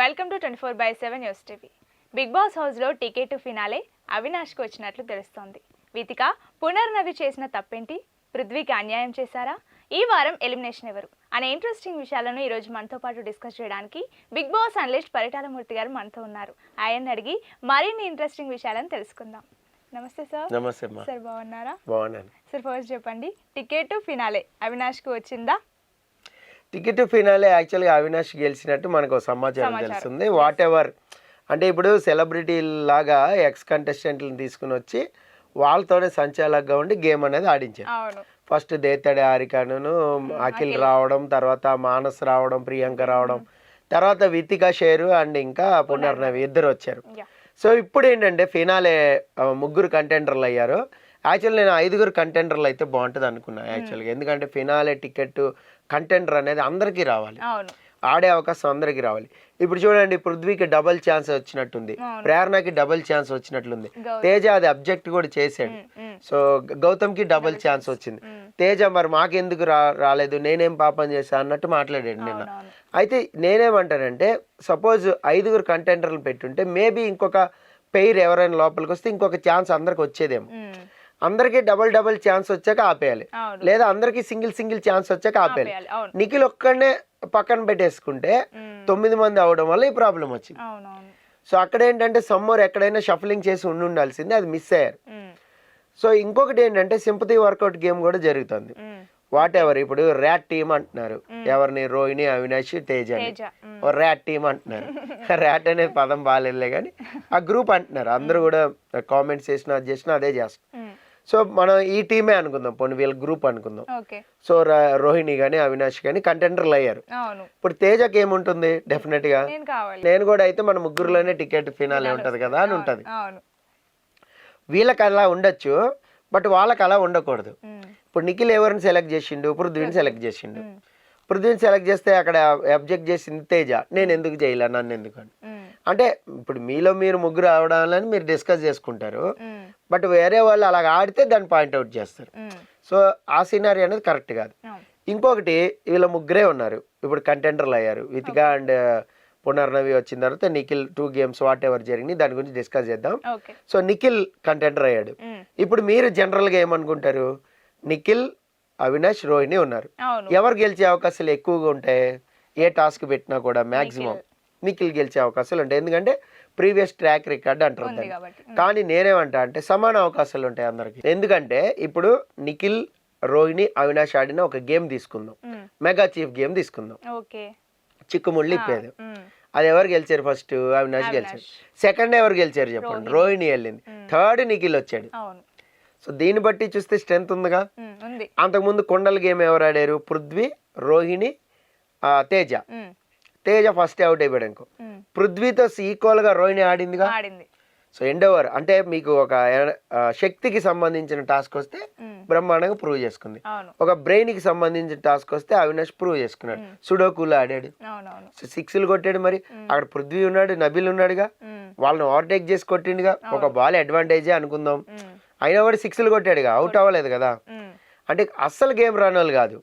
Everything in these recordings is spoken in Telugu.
Welcome to 24/7 news TV. Bigg Boss హౌస్లో టికెట్ టు ఫినాలే అవినాష్కి వచ్చినట్లు తెలుస్తోంది. వితిక పునర్నవి చేసిన తప్పేంటి, పృథ్వీకి అన్యాయం చేశారా, ఈ వారం ఎలిమినేషన్ ఎవరు అనే ఇంట్రెస్టింగ్ విషయాలను ఈరోజు మనతో పాటు డిస్కస్ చేయడానికి బిగ్ బాస్ అనలిస్ట్ పరిటాలమూర్తి గారు మనతో ఉన్నారు. ఆయన అడిగి మరిన్ని ఇంట్రెస్టింగ్ విషయాలను తెలుసుకుందాం. నమస్తే సార్. నమస్తే సార్, బాగున్నారా? బాగున్నాను సార్, ఫస్ట్ చెప్పండి, టికెట్ టు ఫినాలే అవినాష్కి వచ్చిందా? టికెట్ ఫినాలే యాక్చువల్గా అవినాష్ గెలిచినట్టు మనకు సమాచారం తెలుస్తుంది. వాట్ ఎవర్ అంటే ఇప్పుడు సెలబ్రిటీ లాగా ఎక్స్ కంటెస్టెంట్లను తీసుకుని వచ్చి వాళ్ళతోనే సంచాలకుగా ఉండి గేమ్ అనేది ఆడించారు. ఫస్ట్ దేత్తడి హారికను అఖిల్ రావడం, తర్వాత మానస్ రావడం, ప్రియాంక రావడం, తర్వాత వితిక షేరు అండ్ ఇంకా పునర్నవి ఇద్దరు వచ్చారు. సో ఇప్పుడు ఏంటంటే ఫినాలే ముగ్గురు కంటెండర్లు అయ్యారు. యాక్చువల్ నేను 5 కంటెండర్లు అయితే బాగుంటుంది అనుకున్నాను యాక్చువల్గా. ఎందుకంటే ఫినాలే టికెట్ కంటెండర్ అనేది అందరికీ రావాలి, ఆడే అవకాశం అందరికీ రావాలి. ఇప్పుడు చూడండి, పృథ్వీకి డబుల్ ఛాన్స్ వచ్చినట్టుంది, ప్రేరణకి డబుల్ ఛాన్స్ వచ్చినట్లుంది, తేజ అది అబ్జెక్ట్ కూడా చేశాడు. సో గౌతమ్కి డబుల్ ఛాన్స్ వచ్చింది. తేజ మరి మాకెందుకు రాలేదు, నేనేం పాపం చేశా అన్నట్టు మాట్లాడాడు నిన్న. అయితే నేనేమంటానంటే సపోజ్ 5 కంటెండర్లు పెట్టుంటే మేబీ ఇంకొక పెయిర్ ఎవరైనా లోపలికి వస్తే ఇంకొక ఛాన్స్ అందరికి వచ్చేదేమో. అందరికి డబుల్ ఛాన్స్ వచ్చాక ఆపేయాలి, లేదా అందరికి సింగిల్ ఛాన్స్ వచ్చాక ఆపేయాలి. నిఖిల్ ఒక్కడనే పక్కన పెట్టేసుకుంటే 9 మంది అవడం వల్ల ఈ ప్రాబ్లం వచ్చింది. సో అక్కడ ఏంటంటే సమ్మర్ ఎక్కడైనా షఫలింగ్ చేసి ఉండాల్సింది, అది మిస్ అయ్యారు. సో ఇంకొకటి ఏంటంటే సింపతి వర్కౌట్ గేమ్ కూడా జరుగుతుంది. వాట్ ఎవర్ ఇప్పుడు ర్యాట్ టీమ్ అంటున్నారు ఎవరిని, రోహిణి, అవినాష్, తేజ ర్యాట్ టీమ్ అంటున్నారు. ర్యాట్ అనేది పదం బాగాలే కానీ ఆ గ్రూప్ అంటున్నారు. అందరూ కూడా కామెంట్స్ చేసినా అది చేసినా అదే చేస్తాం. సో మనం ఈ టీమే అనుకుందాం, పోనీ వీళ్ళ గ్రూప్ అనుకుందాం. సో రోహిణి కానీ అవినాష్ కానీ కంటెండర్లు అయ్యారు. ఇప్పుడు తేజకి ఏముంటుంది, డెఫినెట్ గా నేను కూడా అయితే మన ముగ్గురులోనే టికెట్ ఫినాలే ఉంటది కదా అని ఉంటది. వీళ్ళకి అలా ఉండొచ్చు, బట్ వాళ్ళకి అలా ఉండకూడదు. ఇప్పుడు నిఖిల్ ఎవరిని సెలెక్ట్ చేసిండు, పృథ్వీని సెలెక్ట్ చేసిండు. పృథ్వీని సెలెక్ట్ చేస్తే అక్కడ అబ్జెక్ట్ చేసింది తేజ, నేను ఎందుకు చేయలే, నన్ను ఎందుకు అని. అంటే ఇప్పుడు మీలో మీరు ముగ్గురు అవడాలని మీరు డిస్కస్ చేసుకుంటారు, బట్ వేరే వాళ్ళు అలాగ ఆడితే దాన్ని పాయింట్అవుట్ చేస్తారు. సో ఆ సినారీ అనేది కరెక్ట్ కాదు. ఇంకొకటి, వీళ్ళ ముగ్గురే ఉన్నారు ఇప్పుడు కంటెండర్లు అయ్యారు. వితిక అండ్ పునర్నవి వచ్చిన తర్వాత నిఖిల్ 2 గేమ్స్ వాట్ ఎవర్ జరిగింది దాని గురించి డిస్కస్ చేద్దాం. సో నిఖిల్ కంటెండర్ అయ్యాడు. ఇప్పుడు మీరు జనరల్గా ఏమనుకుంటారు, నిఖిల్, అవినాష్, రోహిణి ఉన్నారు. ఎవరు గెలిచే అవకాశాలు ఎక్కువగా ఉంటాయి, ఏ టాస్క్ పెట్టినా కూడా మాక్సిమం నిఖిల్ గెలిచే అవకాశాలు ఉంటాయి. ఎందుకంటే ప్రీవియస్ ట్రాక్ రికార్డ్ అంటారు. కానీ నేనేమంటా అంటే సమాన అవకాశాలు ఉంటాయి అందరికి. ఎందుకంటే ఇప్పుడు నిఖిల్, రోహిణి, అవినాష్ ఆడిన ఒక గేమ్ తీసుకుందాం, మెగా చీఫ్ గేమ్ తీసుకుందాం, చిక్కుముళ్ళు ఇప్పేది. అది ఎవరు గెలిచారు, ఫస్ట్ అవినాష్ గెలిచారు. సెకండ్ ఎవరు గెలిచారు చెప్పండి, రోహిణి వెళ్ళింది. థర్డ్ నిఖిల్ వచ్చాడు. సో దీన్ని బట్టి చూస్తే స్ట్రెంత్ ఉందిగా. అంతకుముందు కొండల గేమ్ ఎవరు ఆడారు, పృథ్వీ, రోహిణి, తేజ. తేజ ఫస్ట్ అవుట్ అయిపోయాడు అనుకో, పృథ్వీతో ఈక్వల్ గా రోహిణి ఆడిందిగా. సో ఎండ్ ఓవర్ అంటే మీకు ఒక శక్తికి సంబంధించిన టాస్క్ వస్తే బ్రహ్మాండంగా ప్రూవ్ చేసుకుంది. ఒక బ్రెయిన్ కి సంబంధించిన టాస్క్ వస్తే అవినాష్ ప్రూవ్ చేసుకున్నాడు, సుడోకులో ఆడాడు, 6లు కొట్టాడు. మరి అక్కడ పృథ్వీ ఉన్నాడు, నబిల్ ఉన్నాడుగా, వాళ్ళని ఓవర్టేక్ చేసి కొట్టిండుగా. ఒక బాల్ అడ్వాంటేజే అనుకుందాం, అయినా కూడా 6లు కొట్టాడుగా, అవుట్ అవ్వలేదు కదా. అంటే అస్సలు గేమ్ రాని వాళ్ళు కాదు,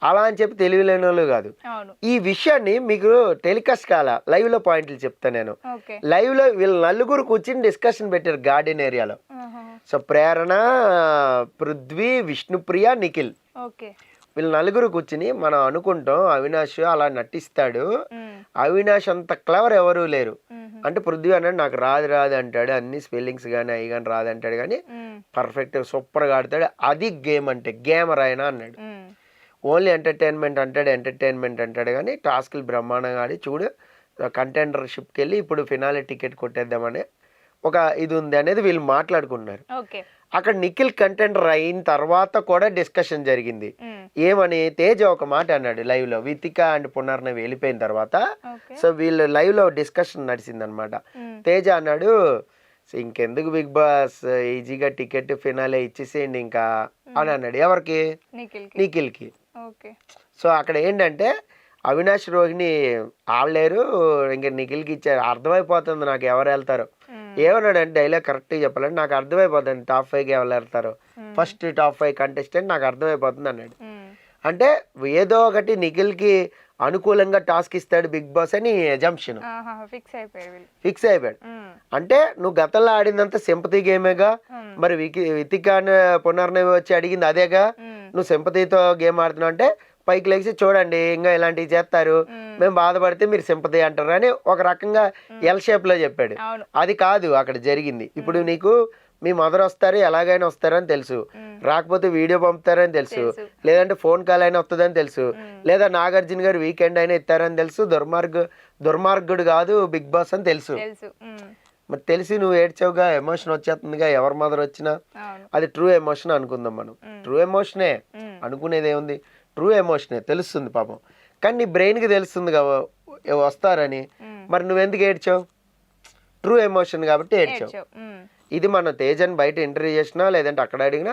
అలా అని చెప్పి తెలివిలేని వాళ్ళు కాదు. ఈ విషయాన్ని మీకు టెలికాస్ట్ కాల లైవ్ లో పాయింట్లు చెప్తా నేను. లైవ్ లో వీళ్ళు 4 కూర్చుని డిస్కషన్ పెట్టారు గార్డెన్ ఏరియాలో. సో ప్రేరణ, పృథ్వీ, విష్ణుప్రియ, నిఖిల్, వీళ్ళు 4 కూర్చుని మనం అనుకుంటాం అవినాష్ అలా నటిస్తాడు, అవినాష్ అంత క్లవర్ ఎవరు లేరు అంటే పృథ్వీ అన్నాడు నాకు రాదు అంటాడు, అన్ని స్పెల్లింగ్స్ కానీ అవి కానీ రాదంటాడు, కానీ పర్ఫెక్ట్ సూపర్ గా ఆడతాడు. అది గేమ్ అంటే గేమర్ అయినా అన్నాడు. ఓన్లీ ఎంటర్టైన్మెంట్ అంటాడు కానీ టాస్క్లు బ్రహ్మాండంగా ఆడి చూడు కంటెండర్షిప్కి వెళ్ళి ఇప్పుడు ఫినాలే టికెట్ కొట్టేద్దామని ఒక ఇది ఉంది అనేది వీళ్ళు మాట్లాడుకున్నారు. అక్కడ నిఖిల్ కంటెండర్ అయిన తర్వాత కూడా డిస్కషన్ జరిగింది. ఏమని తేజ ఒక మాట అన్నాడు లైవ్ లో, వితిక అండ్ పునర్నవి వెళ్ళిపోయిన తర్వాత. సో వీళ్ళు లైవ్ లో డిస్కషన్ నడిచింది అనమాట. తేజ అన్నాడు ఇంకెందుకు బిగ్ బాస్, ఈజీగా టికెట్ ఫినాలే ఇచ్చేసేయండి ఇంకా అని అన్నాడు. ఎవరికి, నిఖిల్ కి. సో అక్కడ ఏంటంటే అవినాష్, రోహిణి ఆడలేరు, ఇంకా నిఖిల్కి ఇచ్చారు. అర్థమైపోతుంది నాకు ఎవరు వెళ్తారు. ఏమన్నాడు అంటే డైలాగ్ కరెక్ట్గా చెప్పాలంటే నాకు అర్థమైపోతుంది టాప్ 5కి ఎవరు వెళ్తారు, ఫస్ట్ టాప్ 5 కంటెస్టెంట్ నాకు అర్థమైపోతుంది అన్నాడు. అంటే ఏదో ఒకటి నిఖిల్కి అనుకూలంగా టాస్క్ ఇస్తాడు బిగ్ బాస్ అని ఎజంప్షన్ ఫిక్స్ అయిపోయారు వీళ్ళు. ఫిక్స్ అయిపోయాడు. అంటే నువ్వు గతంలో ఆడిందంతా సింపతి గేమేగా, మరి వితికా పునర్నవి వచ్చి అడిగింది అదేగా, నువ్వు సింపతితో గేమ్ ఆడుతున్నావు అంటే పైకి లేచి చూడండి ఇంకా ఇలాంటివి చేస్తారు, మేము బాధపడితే మీరు సింపతి అంటారు అని ఒక రకంగా ఎల్ షేప్ లో చెప్పాడు. అది కాదు అక్కడ జరిగింది. ఇప్పుడు నీకు మీ మదర్ వస్తారు, ఎలాగైనా వస్తారని తెలుసు, రాకపోతే వీడియో పంపుతారని తెలుసు, లేదంటే ఫోన్ కాల్ అయినా వస్తుందని తెలుసు, లేదా నాగార్జున గారు వీకెండ్ అయినా ఇస్తారని తెలుసు, దుర్మార్గుడు కాదు బిగ్ బాస్ అని తెలుసు. మరి తెలిసి నువ్వు ఏడ్చావుగా, ఎమోషన్ వచ్చేస్తుందిగా, ఎవరి మదర్ వచ్చినా అది ట్రూ ఎమోషన్ అనుకుందాం మనం. ట్రూ ఎమోషనే అనుకునేది ఏముంది, ట్రూ ఎమోషనే తెలుస్తుంది పాపం. కానీ నీ బ్రెయిన్కి తెలుస్తుంది కదా వస్తారని, మరి నువ్వెందుకు ఏడ్చావు? ట్రూ ఎమోషన్ కాబట్టి ఏడ్చావు. ఇది మన తేజని బయట ఇంటర్వ్యూ చేసినా లేదంటే అక్కడ అడిగినా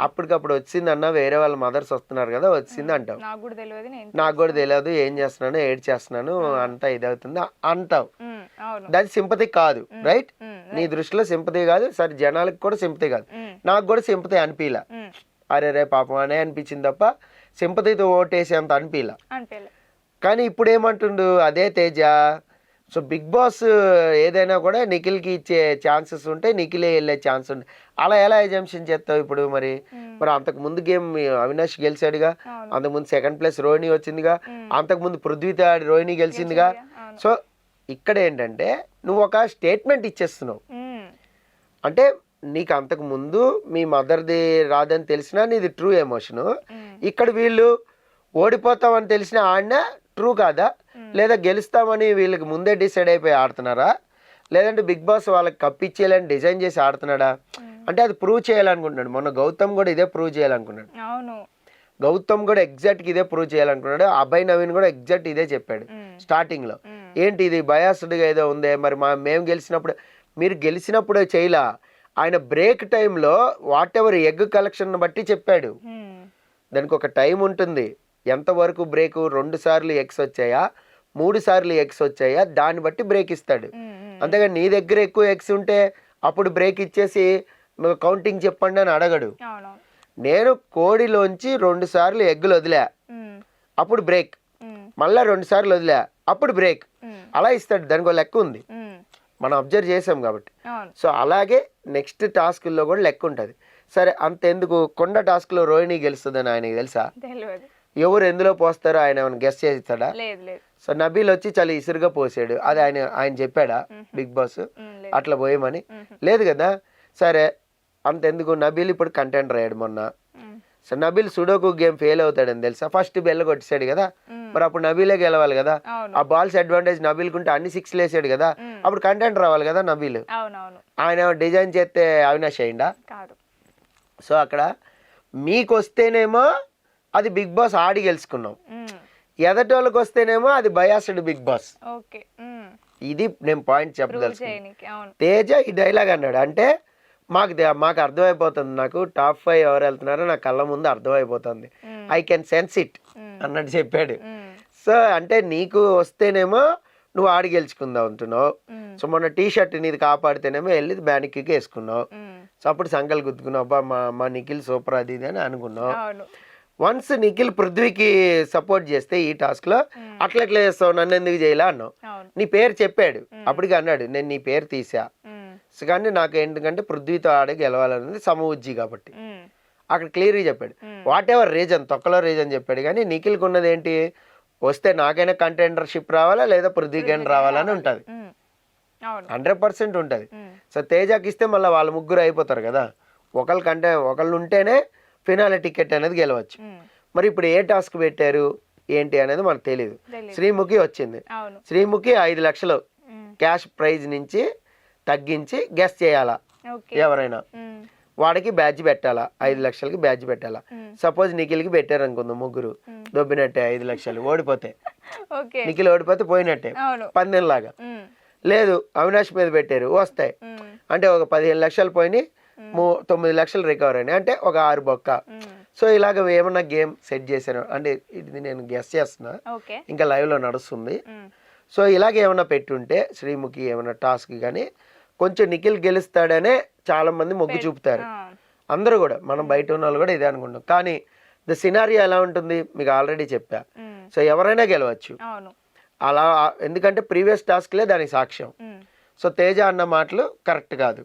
అప్పటికప్పుడు వచ్చింది అన్న, వేరే వాళ్ళ మదర్స్ వస్తున్నారు కదా వచ్చింది అంటావు. నాకు కూడా తెలియదు ఏం చేస్తున్నాను, ఏడ్ చేస్తున్నాను అంతా ఇది అవుతుంది అంటావు. దాని సింపతి కాదు, రైట్? నీ దృష్టిలో సింపతి కాదు, సరే జనాలకు కూడా సింపతి కాదు, నాకు కూడా సింపతి అనిపించలే, అరే రే పాపం అనే అనిపించింది తప్ప సింపతితో ఓటేసేంత అనిపించలే. కానీ ఇప్పుడు ఏమంటుండు అదే తేజ, సో బిగ్ బాస్ ఏదైనా కూడా నిఖిల్కి ఇచ్చే ఛాన్సెస్ ఉంటాయి, నిఖిలే వెళ్ళే ఛాన్స్ ఉంటాయి. అలా ఎలా ఎజంప్షన్ చేస్తావు ఇప్పుడు? మరి అంతకు ముందు గేమ్ అవినాష్ గెలిచాడుగా, అంతకుముందు సెకండ్ ప్లేస్ రోహిణి వచ్చిందిగా, అంతకుముందు పృథ్వీతో ఆడి రోహిణి గెలిచిందిగా. సో ఇక్కడ ఏంటంటే నువ్వు ఒక స్టేట్మెంట్ ఇచ్చేస్తున్నావు. అంటే నీకు అంతకు ముందు మీ మదర్ది రాదని తెలిసినా నీది ట్రూ ఎమోషను, ఇక్కడ వీళ్ళు ఓడిపోతామని తెలిసిన ఆడినా ట్రూ కాదా? లేదా గెలుస్తామని వీళ్ళకి ముందే డిసైడ్ అయిపోయి ఆడుతున్నారా, లేదంటే బిగ్ బాస్ వాళ్ళకి కప్పిచ్చేయాలని డిజైన్ చేసి ఆడుతున్నాడా? అంటే అది ప్రూవ్ చేయాలనుకుంటున్నాడు. మొన్న గౌతమ్ కూడా ఇదే ప్రూవ్ చేయాలనుకున్నాడు. గౌతమ్ కూడా ఎగ్జాక్ట్గా ఇదే ప్రూవ్ చేయాలనుకున్నాడు. అభయ్ నవీన్ కూడా ఎగ్జాక్ట్ ఇదే చెప్పాడు స్టార్టింగ్ లో. ఏంటి ఇది బయాస్డ్గా ఏదో ఉందే, మరి మేము గెలిచినప్పుడు మీరు గెలిచినప్పుడు చేయలా, ఆయన బ్రేక్ టైంలో వాట్ ఎవర్ ఎగ్ కలెక్షన్ బట్టి చెప్పాడు. దానికి ఒక టైం ఉంటుంది, ఎంతవరకు బ్రేక్, 2 సార్లు ఎగ్స్ వచ్చాయా 3 సార్లు ఎగ్స్ వచ్చాయా దాన్ని బట్టి బ్రేక్ ఇస్తాడు. అంతేగా నీ దగ్గర ఎక్కువ ఎగ్స్ ఉంటే అప్పుడు బ్రేక్ ఇచ్చేసి కౌంటింగ్ చెప్పండి అని అడగడు. నేను కోడిలోంచి 2 సార్లు ఎగ్గులు వదిలే అప్పుడు బ్రేక్, మళ్ళా 2 సార్లు వదిలే అప్పుడు బ్రేక్, అలా ఇస్తాడు. దానికి ఒక లెక్క ఉంది, మనం అబ్జర్వ్ చేసాం కాబట్టి. సో అలాగే నెక్స్ట్ టాస్క్లో కూడా లెక్క ఉంటుంది. సరే అంతెందుకు, కొండ టాస్క్లో రోహిణి గెలుస్తుందని ఆయనకి తెలుసా? ఎవరు ఎందులో పోస్తారో ఆయన ఏమైనా గెస్ట్ చేస్తాడా? సో నబీల్ వచ్చి చాలా ఇసురుగా పోసాడు, అది ఆయన చెప్పాడా బిగ్ బాస్ అట్లా పోయమని? లేదు కదా. సరే అంతెందుకు, నబీల్ ఇప్పుడు కంటెండర్ అయ్యాడు మొన్న. So Nabeel sudoku game fail అవుతాడని తెలుసా? ఫస్ట్ బెల్ కొట్టేసాడు కదా, మరి అప్పుడు నబీలే గెలవాలి కదా. ఆ బాల్స్ అడ్వాంటేజ్ నబీల్ కుంటే అన్ని 6 వేసాడు కదా, అప్పుడు కంటెండర్ రావాలి కదా నబీల్. ఆయన డిజైన్ చేస్తే అవినాష్ అయిందా? సో అక్కడ మీకు వస్తేనేమో అది బిగ్ బాస్ ఆడి గెలుచుకున్నాం, ఎదటోళ్ళకి వస్తేనేమో అది బయాస్డ్ బిగ్ బాస్. ఇది నేను పాయింట్ చెప్పదలుచుకున్నాను. తేజ ఈ డైలాగ్ అన్నాడు అంటే మాకు అర్థమైపోతుంది, నాకు టాప్ 5 ఎవరు వెళ్తున్నారో నా కళ్ళ ముందు అర్థమైపోతుంది, ఐ కెన్ సెన్స్ ఇట్ అన్నట్టు చెప్పాడు. సో అంటే నీకు వస్తేనేమో నువ్వు ఆడి గెలుచుకుందావు అంటున్నావు. సో మొన్న టీ షర్ట్ నీది కాపాడితేనేమో వెళ్ళి బ్యానికి వేసుకున్నావు. సో అప్పుడు సంకల్ గుద్దుకున్నావు, అబ్బా మా నిఖిల్ సూపర్ అది ఇది అని అనుకున్నావు. వన్స్ నిఖిల్ పృథ్వీకి సపోర్ట్ చేస్తే ఈ టాస్క్ లో అట్లా చేస్తావు, నన్ను ఎందుకు చేయలే అన్నావు. నీ పేరు చెప్పాడు, అప్పటికి అన్నాడు నేను నీ పేరు తీసా, కానీ నాకు ఎందుకంటే పృథ్వీతో ఆడి గెలవాలనేది సమవుజ్జి కాబట్టి అక్కడ క్లియర్గా చెప్పాడు. వాట్ ఎవర్ రీజన్, తొక్కలో రీజన్ చెప్పాడు. కానీ నిఖిల్కి ఉన్నది ఏంటి, వస్తే నాకైనా కంటెండర్షిప్ రావాలా లేదా పృథ్వీకైనా రావాలని ఉంటుంది, 100% ఉంటుంది. సో తేజకి ఇస్తే మళ్ళీ వాళ్ళ ముగ్గురు అయిపోతారు కదా, ఒకళ్ళు ఉంటేనే ఫినాలే టికెట్ అనేది గెలవచ్చు. మరి ఇప్పుడు ఏ టాస్క్ పెట్టారు ఏంటి అనేది మనకు తెలియదు. శ్రీముఖి వచ్చింది, శ్రీముఖి 5 లక్షలు క్యాష్ ప్రైజ్ నుంచి తగ్గించి గెస్ చేయాలా ఎవరైనా, వాడికి బ్యాడ్జ్ పెట్టాలా, 5 లక్షలకి బ్యాడ్జ్ పెట్టాలా. సపోజ్ నిఖిల్కి పెట్టారు అనుకుందాం, ముగ్గురు దొబ్బినట్టే 5 లక్షలు, ఓడిపోతే నిఖిల్ ఓడిపోతే పోయినట్టే పందెంలాగా. లేదు అవినాష్ మీద పెట్టారు, వస్తాయి అంటే ఒక 15 లక్షలు పోయినాయి, 9 లక్షలు రికవర్ అయినాయి, అంటే ఒక 6 బొక్క. సో ఇలాగ ఏమన్నా గేమ్ సెట్ చేశాను అంటే ఇది నేను గెస్ చేస్తున్నా, ఇంకా లైవ్ లో నడుస్తుంది. సో ఇలాగ ఏమన్నా పెట్టుంటే శ్రీముఖి ఏమన్నా టాస్క్ కానీ కొంచెం నిఖిల్ గెలుస్తాడనే చాలా మంది మొగ్గు చూపుతారు, అందరూ కూడా, మనం బయట ఉన్న వాళ్ళు కూడా ఇదే అనుకుంటాం. కానీ ద సినారియో ఎలా ఉంటుంది మీకు ఆల్రెడీ చెప్పా. సో ఎవరైనా గెలవచ్చు అవును. అలా, ఎందుకంటే ప్రీవియస్ టాస్క్లే దానికి సాక్ష్యం. సో తేజ అన్న మాటలు కరెక్ట్ కాదు,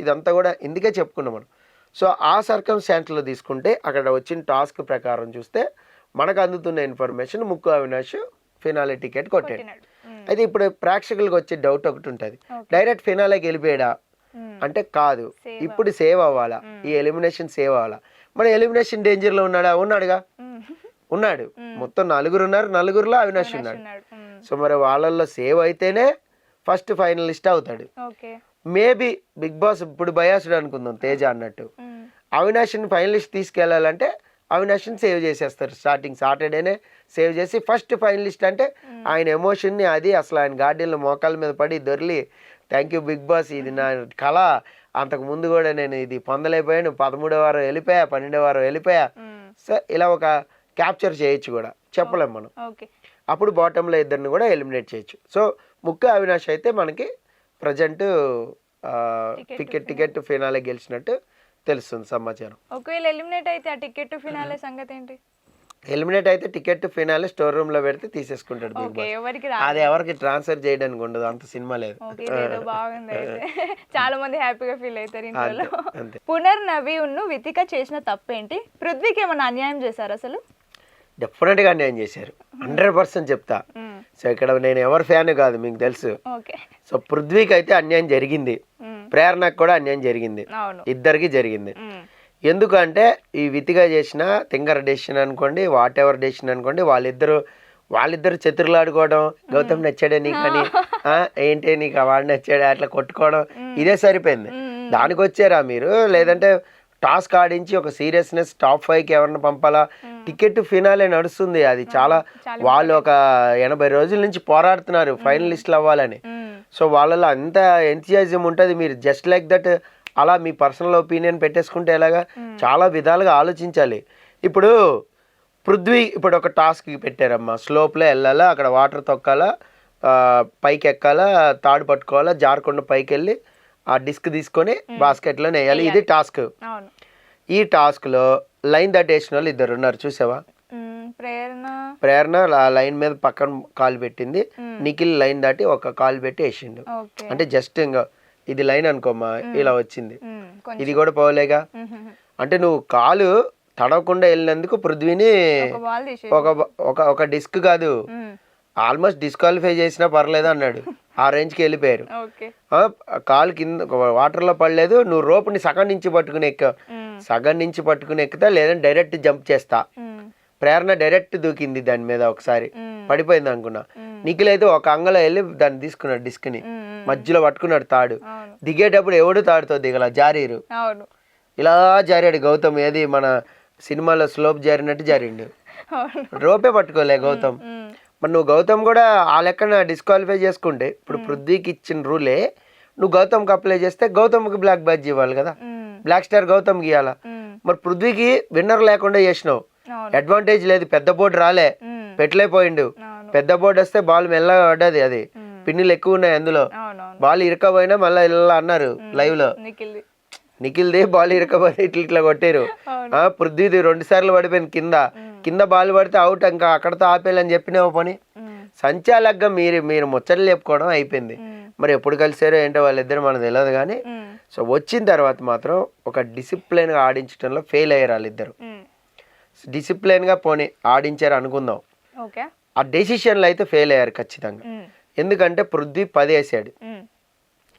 ఇదంతా కూడా ఇందుకే చెప్పుకున్నాం మనం. సో ఆ సర్కమ్స్టాన్స్లో తీసుకుంటే అక్కడ వచ్చిన టాస్క్ ప్రకారం చూస్తే మనకు అందుతున్న ఇన్ఫర్మేషన్ ముక్కు అవినాష్ ఫినాలే టికెట్ కొట్టాడు. అయితే ఇప్పుడు ప్రేక్షకులకు వచ్చే డౌట్ ఒకటి ఉంటుంది, డైరెక్ట్ ఫినాలేకి వెళ్ళిపోయాడా అంటే కాదు, ఇప్పుడు సేవ్ అవ్వాలా, ఈ ఎలిమినేషన్ సేవ్ అవ్వాలా. మన ఎలిమినేషన్ డేంజర్లో ఉన్నాడా? ఉన్నాడుగా, ఉన్నాడు. మొత్తం నలుగురు ఉన్నారు, నలుగురులో అవినాష్ ఉన్నాడు. సో మరి వాళ్ళల్లో సేవ్ అయితేనే ఫస్ట్ ఫైనలిస్ట్ అవుతాడు. మేబీ బిగ్ బాస్ ఇప్పుడు బయాసుడు అనుకుందాం తేజ అన్నట్టు, అవినాష్ని ఫైనలిస్ట్ తీసుకెళ్లాలంటే అవినాష్ని సేవ్ చేసేస్తారు. స్టార్టింగ్ సాటర్డేనే సేవ్ చేసి ఫస్ట్ ఫైనలిస్ట్ అంటే ఆయన ఎమోషన్ని అది అసలు ఆయన గార్డెన్లో మోకాళ్ళ మీద పడి దొర్లి థ్యాంక్ యూ బిగ్ బాస్, ఇది నా కళ, అంతకు ముందు కూడా నేను ఇది పొందలేకపోయాను, 13వ వారం వెళ్ళిపోయా, 12వ వారం వెళ్ళిపోయా. సో ఇలా ఒక క్యాప్చర్ చేయొచ్చు కూడా, చెప్పలేం మనం. అప్పుడు బాటంలో ఇద్దరిని కూడా ఎలిమినేట్ చేయొచ్చు. సో ముక్కు అవినాష్ అయితే మనకి ప్రజెంట్ టికెట్ ఫినాలే గెలిచినట్టు తెలుస్తుంది సమాచారం. ఒకవేళ ఎలిమినేట్ అయితే ఆ టికెట్ ఫినాలే సంగతి ఏంటి? ఎలిమినేట్ అయితే టికెట్ ఫినాలే స్టోర్ రూమ్ లో పెడితే తీసేసుకుంటాడు బిగ్ బాస్. అది ఎవరికి ట్రాన్స్ఫర్ చేయడానికి ఉండదు, అంత సినిమా లేదు. చాలా మంది హ్యాపీగా ఫీల్ అవుతారు ఇంట్లో. పునర్నవి వితిక చేసిన తప్పేంటి? పృథ్వీకి ఏమన్నా అన్యాయం చేశారు అసలు? డెఫినెట్ గా అన్యాయం చేశారు, 100% చెప్తా. సో ఇక్కడ నేను ఎవరి ఫ్యాన్ కాదు మీకు తెలుసు. సో పృథ్వీకి అయితే అన్యాయం జరిగింది, ప్రేరణకు కూడా అన్యాయం జరిగింది, ఇద్దరికి జరిగింది. ఎందుకంటే ఈ వితిగా చేసిన థింగర్ డెసిషన్ అనుకోండి, వాట్ ఎవర్ డెసిషన్ అనుకోండి, వాళ్ళిద్దరు చతురులాడుకోవడం, గౌతమ్ నచ్చాడే నీకు అని, ఏంటి నీకు వాడు నచ్చాడే అట్లా కొట్టుకోవడం, ఇదే సరిపోయింది. దానికి వచ్చారా మీరు? లేదంటే టాస్క్ ఆడించి ఒక సీరియస్నెస్ టాప్ 5కి ఎవరిని పంపాలా, టికెట్ ఫినాలే నడుస్తుంది, అది చాలా వాళ్ళు ఒక 80 రోజుల నుంచి పోరాడుతున్నారు ఫైనలిస్ట్లు అవ్వాలని. సో వాళ్ళలో అంత ఎంథియాజం ఉంటుంది. మీరు జస్ట్ లైక్ దట్ అలా మీ పర్సనల్ ఒపీనియన్ పెట్టేసుకుంటే ఎలాగా? చాలా విధాలుగా ఆలోచించాలి. ఇప్పుడు పృథ్వీ ఇప్పుడు ఒక టాస్క్ పెట్టారమ్మా, స్లోప్లో వెళ్ళాలా, అక్కడ వాటర్ తొక్కాలా, పైకి ఎక్కాలా, తాడు పట్టుకోవాలా, జారకుండా పైకి వెళ్ళి ఆ డిస్క్ తీసుకొని బాస్కెట్లో వేయాలి, ఇది టాస్క్. ఈ టాస్క్లో లైన్ దాటేసిన వాళ్ళు ఇద్దరు ఉన్నారు, చూసావా? ప్రేరణ లైన్ మీద పక్కన కాలు పెట్టింది, నిఖిల్ లైన్ దాటి ఒక కాలు పెట్టి వేసిండు. అంటే జస్ట్ ఇంకా ఇది లైన్ అనుకోమ్మా, ఇలా వచ్చింది, ఇది కూడా పోలేగా. అంటే నువ్వు కాలు తడవకుండా వెళ్ళినందుకు పృథ్వీని ఒక డిస్క్ కాదు, ఆల్మోస్ట్ డిస్క్వాలిఫై చేసినా పర్లేదు అన్నాడు. ఆ రేంజ్కి వెళ్ళిపోయారు. కాలు కింద వాటర్లో పడలేదు, నువ్వు రోపుని సగం నుంచి పట్టుకుని ఎక్కుతా, లేదంటే డైరెక్ట్ జంప్ చేస్తా. ప్రేరణ డైరెక్ట్ దూకింది దాని మీద, ఒకసారి పడిపోయింది అనుకున్నా. నిఖిల్ అయితే ఒక అంగలో వెళ్ళి దాన్ని తీసుకున్నాడు, డిస్క్ ని మధ్యలో పట్టుకున్నాడు తాడు. దిగేటప్పుడు ఎవడు తాడుతో దిగల, జారీరు, ఇలా జారాడు గౌతమ్. ఏది మన సినిమాలో స్లోప్ జారినట్టు జారిండు, రోపే పట్టుకోలే గౌతమ్. మరి నువ్వు గౌతమ్ కూడా ఆ లెక్కన డిస్క్వాలిఫై చేసుకుంటే, ఇప్పుడు పృథ్వీకి ఇచ్చిన రూలే నువ్వు గౌతమ్కి అప్లై చేస్తే గౌతమ్కి బ్లాక్ బ్యాడ్జ్ ఇవ్వాలి కదా, బ్లాక్ స్టార్ గౌతమ్కి ఇవ్వాలా. మరి పృథ్వీకి విన్నర్ లేకుండా చేసినావు, అడ్వాంటేజ్ లేదు, పెద్ద బోర్డు రాలే, పెట్టలేపోయిండు. పెద్ద బోర్డు వస్తే బాల్ మెల్లగా పడ్డది, అది పిన్నులు ఎక్కువ ఉన్నాయి అందులో, బాల్ ఇరకపోయినా మళ్ళీ ఇలా అన్నారు లైవ్ లో, నిఖిల్ది బాల్ ఇరకపోతే ఇట్లా కొట్టారు. పృథ్వీది 2 సార్లు పడిపోయింది కింద బాల్ పడితే అవుట్, ఇంకా అక్కడతో ఆపేయాలని చెప్పినావు పని. సంచాలకంగా మీరు ముచ్చట్లు చెప్పుకోవడం అయిపోయింది. మరి ఎప్పుడు కలిసారో ఏంటో వాళ్ళిద్దరు మనకు తెలియదు కానీ, సో వచ్చిన తర్వాత మాత్రం ఒక డిసిప్లిన్గా ఆడించడంలో ఫెయిల్ అయ్యారు వాళ్ళిద్దరు. డిసిప్లిన్గా పోనీ ఆడించారు అనుకుందాం, ఆ డెసిషన్లో అయితే ఫెయిల్ అయ్యారు ఖచ్చితంగా. ఎందుకంటే పృథ్వీ 10 వేసాడు,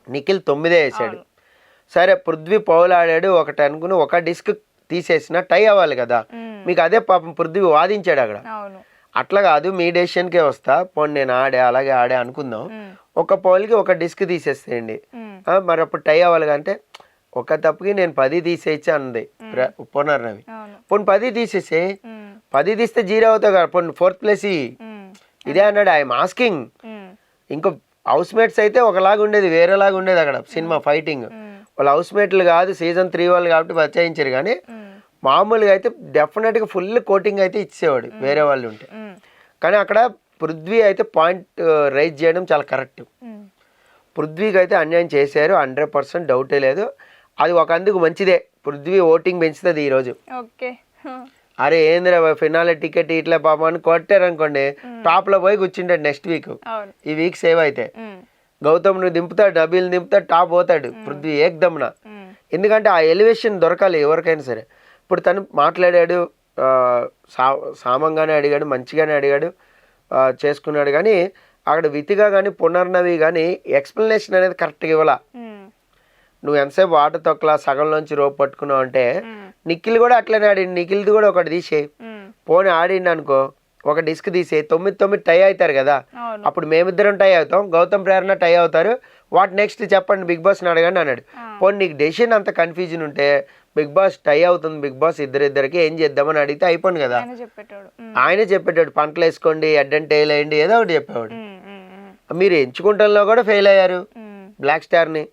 నిఖిల్ 9 వేసాడు. సరే పృథ్వీ పౌలు ఆడాడు ఒకటి అనుకుని ఒక డిస్క్ తీసేసిన టై అవ్వాలి కదా, మీకు అదే పాపం పృథ్వీ వాదించాడు అక్కడ. అట్లా కాదు, మీ డెసిషన్కే వస్తా, పోనీ నేను అలాగే ఆడే అనుకుందాం, ఒక పౌల్కి ఒక డిస్క్ తీసేసేయండి, మరి అప్పుడు టై అవ్వాలి. అంటే ఒక తప్పుకి నేను 10 తీసేయచ్చు అన్నది పునర్నవి. పోనీ 10 తీసేసే, 10 తీస్తే 0 అవుతావు కదా, పోనీ 4th ప్లేస్ ఇదే అన్నాడు. I'm asking. ఇంకో హౌస్ మేట్స్ అయితే ఒకలాగా ఉండేది, వేరేలాగా ఉండేది అక్కడ సినిమా ఫైటింగ్. వాళ్ళు హౌస్ మేట్లు కాదు, సీజన్ 3 వాళ్ళు కాబట్టి బచాయించారు. కానీ మామూలుగా అయితే డెఫినెట్గా ఫుల్ కోటింగ్ అయితే ఇచ్చేవాడు వేరే వాళ్ళు ఉంటే. కానీ అక్కడ పృథ్వీ అయితే పాయింట్ రైజ్ చేయడం చాలా కరెక్ట్. పృథ్వీకి అయితే అన్యాయం చేశారు, 100% డౌటే లేదు. అది ఒక అందుకు మంచిదే, పృథ్వీ ఓటింగ్ పెంచుతుంది ఈరోజు. అరే ఏందిరా ఫినాలే టికెట్ ఇట్లా పాపం అని కొట్టారనుకోండి టాప్లో పోయి కూర్చుంటాడు నెక్స్ట్ వీక్. అవును. ఈ వీక్ సేవ్ అయితే గౌతమ్ నువ్వు దింపుతాడు, డబీలు దింపుతాడు, టాప్ పోతాడు పృథ్వీ ఏకదమ్న. ఎందుకంటే ఆ ఎలివేషన్ దొరకాలి ఎవరికైనా సరే. ఇప్పుడు తను మాట్లాడాడు, సామంగానే అడిగాడు, మంచిగానే అడిగాడు, చేసుకున్నాడు. కానీ అక్కడ వితిగా కానీ పునర్నవి కానీ ఎక్స్ప్లెనేషన్ అనేది కరెక్ట్గా ఇవ్వాల. నువ్వు ఎంతసేపు వాటర్ తొక్కలా సగంలోంచి రోప్ పట్టుకున్నావు అంటే నిఖిల్ కూడా అట్లనే ఆడి, నిఖిల్ది కూడా ఒకటి తీసేయి. పోనీ ఆడిండి అనుకో, ఒక డిస్క్ తీసేయి, 9 టై అవుతారు కదా, అప్పుడు మేమిద్దరం టై అవుతాం, గౌతమ్ ప్రేరణ టై అవుతారు. వాట్ నెక్స్ట్ చెప్పండి బిగ్ బాస్ని అడగండి అన్నాడు. పోనీ నీకు డెసిషన్ అంత కన్ఫ్యూజన్ ఉంటే బిగ్ బాస్ టై అవుతుంది, బిగ్ బాస్ ఇద్దరిద్దరికి ఏం చేద్దామని అడిగితే అయిపోయింది కదా. ఆయనే చెప్పేటాడు పంటలు వేసుకోండి, అడ్డంటే టైల్ వేయండి, ఏదో ఒకటి చెప్పేవాడు. మీరు ఎంచుకుంటంలో కూడా ఫెయిల్ అయ్యారు బ్లాక్ స్టార్ని.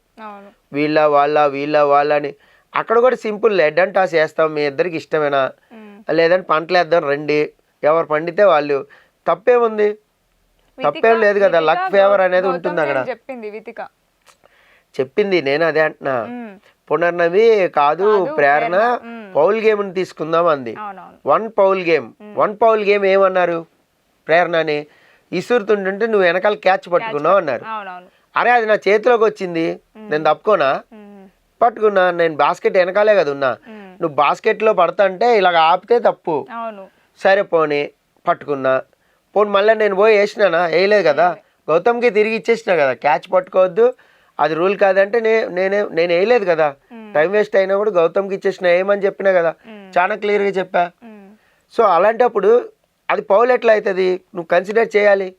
వీళ్ళ వాళ్ళ అని అక్కడ కూడా సింపుల్ హెడ్ అండ్ టాస్ వేస్తాం, మీ ఇద్దరికి ఇష్టమేనా, లేదంటే పంటలు వేద్దాం రండి, ఎవరు పండితే వాళ్ళు. తప్పేముంది, తప్పేం లేదు కదా. లక్ ఫేవర్ అనేది ఉంటుంది అక్కడ. చెప్పింది నేను అదే అంటున్నా. పునర్నవి కాదు ప్రేరణ పౌల్ గేమ్ ని తీసుకుందాం అంది. 1 పౌల్ గేమ్ ఏమన్నారు ప్రేరణని, ఇసురుతుంటుంటే నువ్వు వెనకాల క్యాచ్ పట్టుకున్నావు అన్నారు. అరే అది నా చేతిలోకి వచ్చింది, నేను తప్పుకోనా, పట్టుకున్నా, నేను బాస్కెట్ వెనకాలే కదా ఉన్నా, నువ్వు బాస్కెట్లో పడతా అంటే ఇలాగ ఆపితే తప్పు. సరే పోనీ పట్టుకున్నా, పోనీ మళ్ళీ నేను పోయి వేసినానా, వేయలేదు కదా, గౌతమ్కి తిరిగి ఇచ్చేసినా కదా, క్యాచ్ పట్టుకోవద్దు అది రూల్ కాదంటే నేను వేయలేదు కదా, టైం వేస్ట్ అయినా కూడా గౌతమ్కి ఇచ్చేసిన ఏమని చెప్పినా కదా, చాలా క్లియర్గా చెప్పా. సో అలాంటప్పుడు అది పౌల్ ఎట్లా అవుతుంది, నువ్వు కన్సిడర్ చేయాలి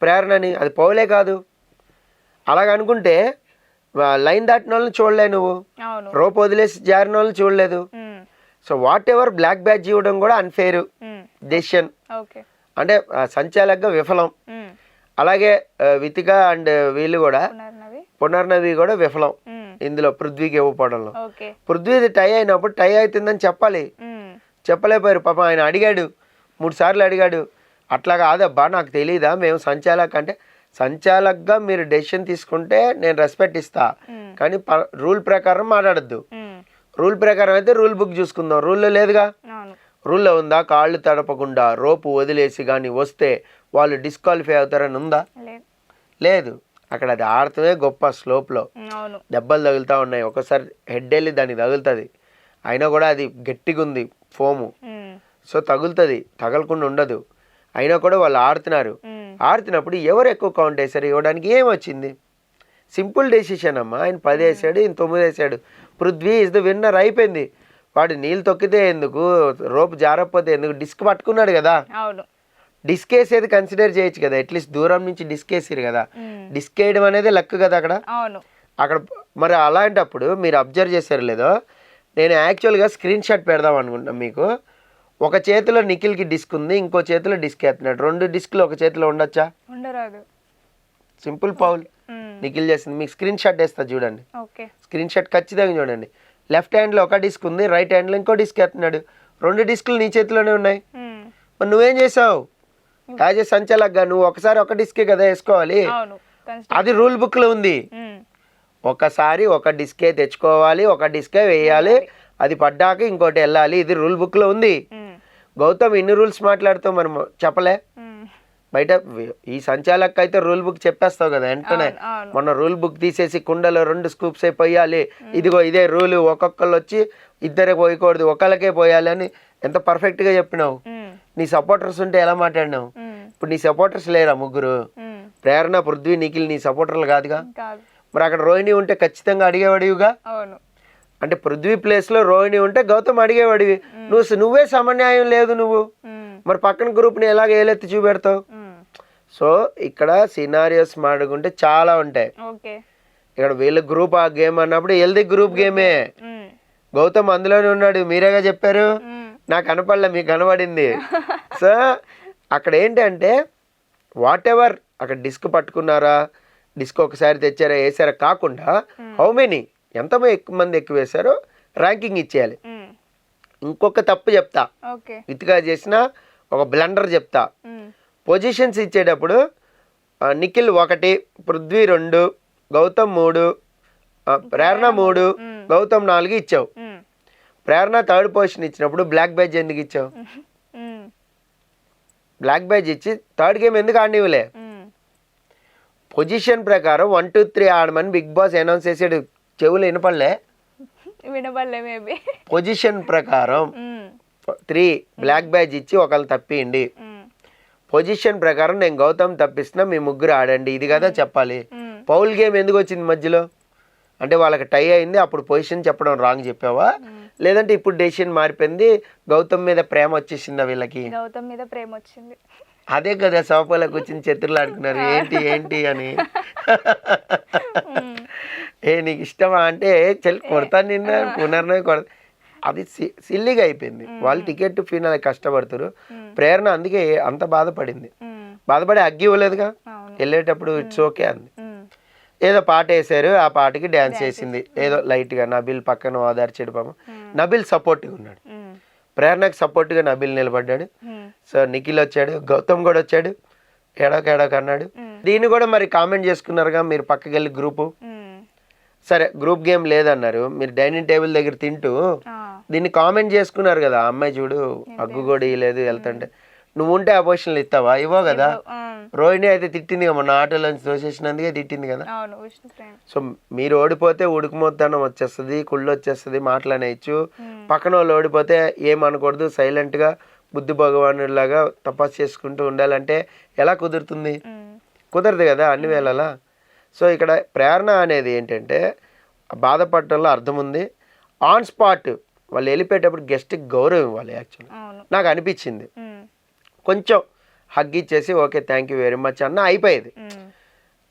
ప్రేరణని, అది పౌలే కాదు. అలాగనుకుంటే లైన్ దాటిన వాళ్ళని చూడలే నువ్వు, రోప్ వదిలేసి జారిన వాళ్ళని చూడలేదు. So whatever black batch ఇవ్వడం కూడా అన్ఫెయిర్ డెసిషన్, అంటే సంచాలకంగా విఫలం. అలాగే వితిక అండ్ వీళ్ళు కూడా పునర్నవి కూడా విఫలం ఇందులో పృథ్వీకి ఇవ్వకపోవడంలో. పృథ్వీది టై అయినప్పుడు టై అవుతుందని చెప్పాలి, చెప్పలేకపోయారు. పాపం ఆయన అడిగాడు 3 సార్లు అడిగాడు, అట్లా కాదబ్బా నాకు తెలీదా, మేము సంచాలక్ అంటే సంచాలక్గా మీరు డెసిషన్ తీసుకుంటే నేను రెస్పెక్ట్ ఇస్తా, కానీ రూల్ ప్రకారం మాట్లాడద్దు. రూల్ ప్రకారం అయితే రూల్ బుక్ చూసుకుందాం, రూల్లో లేదుగా. రూల్లో ఉందా కాళ్ళు తడపకుండా రోపు వదిలేసి కానీ వస్తే వాళ్ళు డిస్క్వాలిఫై అవుతారని ఉందా, లేదు. అక్కడ అది ఆడుతూనే గొప్ప స్లోప్లో దెబ్బలు తగులుతూ ఉన్నాయి, ఒకసారి హెడ్ వెళ్ళి దానికి తగులుతుంది, అయినా కూడా అది గట్టిగా ఉంది ఫోము, సో తగులుతుంది, తగలకుండా ఉండదు. అయినా కూడా వాళ్ళు ఆడుతున్నారు. ఆడుతున్నప్పుడు ఎవరు ఎక్కువ కౌంట్ వేశారు ఇవ్వడానికి ఏమొచ్చింది, సింపుల్ డెసిషన్ అమ్మా. ఆయన 10 వేసాడు, ఈయన 9 వేసాడు, పృథ్వీ ఇస్ ద విన్నర్ అయిపోయింది. వాడు నీళ్ళు తొక్కితే ఎందుకు, రోపు జారకపోతే ఎందుకు, డిస్క్ పట్టుకున్నాడు కదా, డిస్క్ వేసేది కన్సిడర్ చేయొచ్చు కదా, అట్లీస్ట్ దూరం నుంచి డిస్క్ వేసారు కదా, డిస్క్ వేయడం అనేది లక్ కదా అక్కడ. అక్కడ మరి అలాంటప్పుడు మీరు అబ్జర్వ్ చేశారు లేదో, నేను యాక్చువల్గా స్క్రీన్ షాట్ పెడదాం అనుకుంటున్నాను మీకు. ఒక చేతిలో నిఖిల్కి డిస్క్ ఉంది, ఇంకో చేతిలో డిస్క్ వేస్తున్నాడు, 2 డిస్క్లు ఒక చేతిలో ఉండొచ్చా, సింపుల్ పౌల్ నిఖిల్ చేసింది. మీకు స్క్రీన్ షాట్ వేస్తా చూడండి, స్క్రీన్ షాట్ ఖచ్చితంగా చూడండి. లెఫ్ట్ హ్యాండ్లో ఒక డిస్క్ ఉంది, రైట్ హ్యాండ్లో ఇంకో డిస్క్ వేస్తున్నాడు, 2 డిస్క్లు నీ చేతిలోనే ఉన్నాయి. మరి నువ్వేం చేసావు యాజ్ ఏ సంచాలక్గా, నువ్వు ఒకసారి ఒక డిస్కే కదా వేసుకోవాలి, అది రూల్ బుక్లో ఉంది. ఒకసారి ఒక డిస్కే తెచ్చుకోవాలి, ఒక డిస్కే వేయాలి, అది పడ్డాక ఇంకోటి వెళ్ళాలి, ఇది రూల్ బుక్లో ఉంది. గౌతమ్ ఇన్ని రూల్స్ మాట్లాడుతావు మనం చెప్పలే బయట. ఈ సంచాలక్ అయితే రూల్ బుక్ చెప్పేస్తావు కదా వెంటనే. మొన్న రూల్ బుక్ తీసేసి కుండలో 2 స్కూప్స్ పోయాలి, ఇదిగో ఇదే రూలు, ఒక్కొక్కళ్ళు వచ్చి ఇద్దరే పోయకూడదు, ఒకళ్ళకే పోయాలి అని ఎంత పర్ఫెక్ట్గా చెప్పినావు. నీ సపోర్టర్స్ ఉంటే ఎలా మాట్లాడినావు. ఇప్పుడు నీ సపోర్టర్స్ లేరా 3, ప్రేరణ పృథ్వీ నిఖిల్ నీ సపోర్టర్లు కాదుగా. మరి అక్కడ రోహిణి ఉంటే ఖచ్చితంగా అడిగేవాడివిగా. అంటే పృథ్వీ ప్లేస్లో రోహిణి ఉంటే గౌతమ్ అడిగేవాడివి, నువ్వే సమన్యాయం లేదు నువ్వు, మరి పక్కన గ్రూప్ని ఎలాగ ఏలెత్తి చూపెడతావు. సో ఇక్కడ సినారియోస్ మాడుకుంటే చాలా ఉంటాయి. ఇక్కడ వీళ్ళ గ్రూప్ ఆ గేమ్ అన్నప్పుడు హెల్దీ గ్రూప్ గేమే, గౌతమ్ అందులోనే ఉన్నాడు, మీరేగా చెప్పారు, నాకు కనపడలే మీకు కనబడింది. సో అక్కడ ఏంటంటే వాట్ ఎవర్ అక్కడ డిస్క్ పట్టుకున్నారా, డిస్క్ ఒకసారి తెచ్చారా వేసారా కాకుండా హౌ మెనీ ఎంతమంది ఎక్కువ వేశారో ర్యాంకింగ్ ఇచ్చేయాలి. ఇంకొక తప్పు చెప్తా, ఇతిగా చేసిన ఒక బ్లండర్ చెప్తా. పొజిషన్స్ ఇచ్చేటప్పుడు నిఖిల్ 1, పృథ్వీ 2, గౌతమ్ 3, ప్రేరణ 3, గౌతమ్ 4 ఇచ్చావు. ప్రేరణ థర్డ్ పొజిషన్ ఇచ్చినప్పుడు బ్లాక్ బ్యాజ్ ఎందుకు ఇచ్చావు? బ్లాక్ బ్యాజ్ ఇచ్చి థర్డ్ గేమ్ ఎందుకు ఆడినివ్వలే? పొజిషన్ ప్రకారం 1 2 3 ఆడమని బిగ్ బాస్ అనౌన్స్ చేసాడు, చెవులు వినపడలే మేబీ. పొజిషన్ ప్రకారం 3 బ్లాక్ బ్యాజ్ ఇచ్చి ఒకళ్ళు తప్పియండి, పొజిషన్ ప్రకారం నేను గౌతమ్ తప్పిస్తున్నా, మీ ముగ్గురు ఆడండి, ఇది కదా చెప్పాలి. పౌల్ గేమ్ ఎందుకు వచ్చింది మధ్యలో? అంటే వాళ్ళకి టై అయింది, అప్పుడు పొజిషన్ చెప్పడం రాంగ్ చెప్పావా, లేదంటే ఇప్పుడు డెసిషన్ మారిపోయింది, గౌతమ్ మీద ప్రేమ వచ్చేసిందా వీళ్ళకి? గౌతమ్ మీద ప్రేమ వచ్చింది. అదే కదా సోఫాలో కూర్చొని చతుర్లు ఆడుకున్నారు, ఏంటి ఏంటి అని. నీకు ఇష్టమా అంటే చెల్లి కొడతాను నిన్న పునర్నవి కొడతా, అది సిల్లిగా అయిపోయింది. వాళ్ళు టికెట్ ఫినాలే కష్టపడుతారు. ప్రేరణ అందుకే అంత బాధపడింది. బాధపడి అగ్గి ఇవ్వలేదుగా, వెళ్ళేటప్పుడు ఇట్స్ ఓకే అంది. ఏదో పాట వేసారు, ఆ పాటకి డ్యాన్స్ చేసింది ఏదో లైట్గా. నబిల్ పక్కన ఓదార్చాడు పాపం. నబిల్ సపోర్ట్గా ఉన్నాడు, ప్రేరణకు సపోర్ట్గా నబిల్ నిలబడ్డాడు. సో నిఖిల్ వచ్చాడు, గౌతమ్ కూడా వచ్చాడు, ఏడోక అన్నాడు. దీన్ని కూడా మరి కామెంట్ చేసుకున్నారుగా మీరు పక్కకి వెళ్ళి గ్రూపు. సరే గ్రూప్ గేమ్ లేదన్నారు, మీరు డైనింగ్ టేబుల్ దగ్గర తింటూ దీన్ని కామెంట్ చేసుకున్నారు కదా, అమ్మాయి చూడు అగ్గు కూడా ఇవ్వలేదు వెళ్తుంటే, నువ్వు ఉంటే ఆ పొజిషన్లు ఇస్తావా? ఇవ్వో కదా. రోహిణి అయితే తిట్టింది కదా, మన ఆటోలోంచి తోసేసినందుకే తిట్టింది కదా. సో మీరు ఓడిపోతే ఉడుకుమోత్తనం వచ్చేస్తుంది, కుళ్ళు వచ్చేస్తుంది, మాటలనేయచ్చు. పక్కన వాళ్ళు ఓడిపోతే ఏమనకూడదు, సైలెంట్గా బుద్ధి భగవానుడిలాగా తపస్సు చేసుకుంటూ ఉండాలంటే ఎలా కుదురుతుంది? కుదరదు కదా అన్ని వేళలా. సో ఇక్కడ ప్రేరణ అనేది ఏంటంటే బాధపడటంలో అర్థం ఉంది. ఆన్ స్పాట్ వాళ్ళు వెళ్ళిపోయేటప్పుడు గెస్ట్కి గౌరవం ఇవ్వాలి. యాక్చువల్లీ నాకు అనిపించింది, కొంచెం హగ్ ఇచ్చేసి okay thank you very much అన్న అయిపోయేది.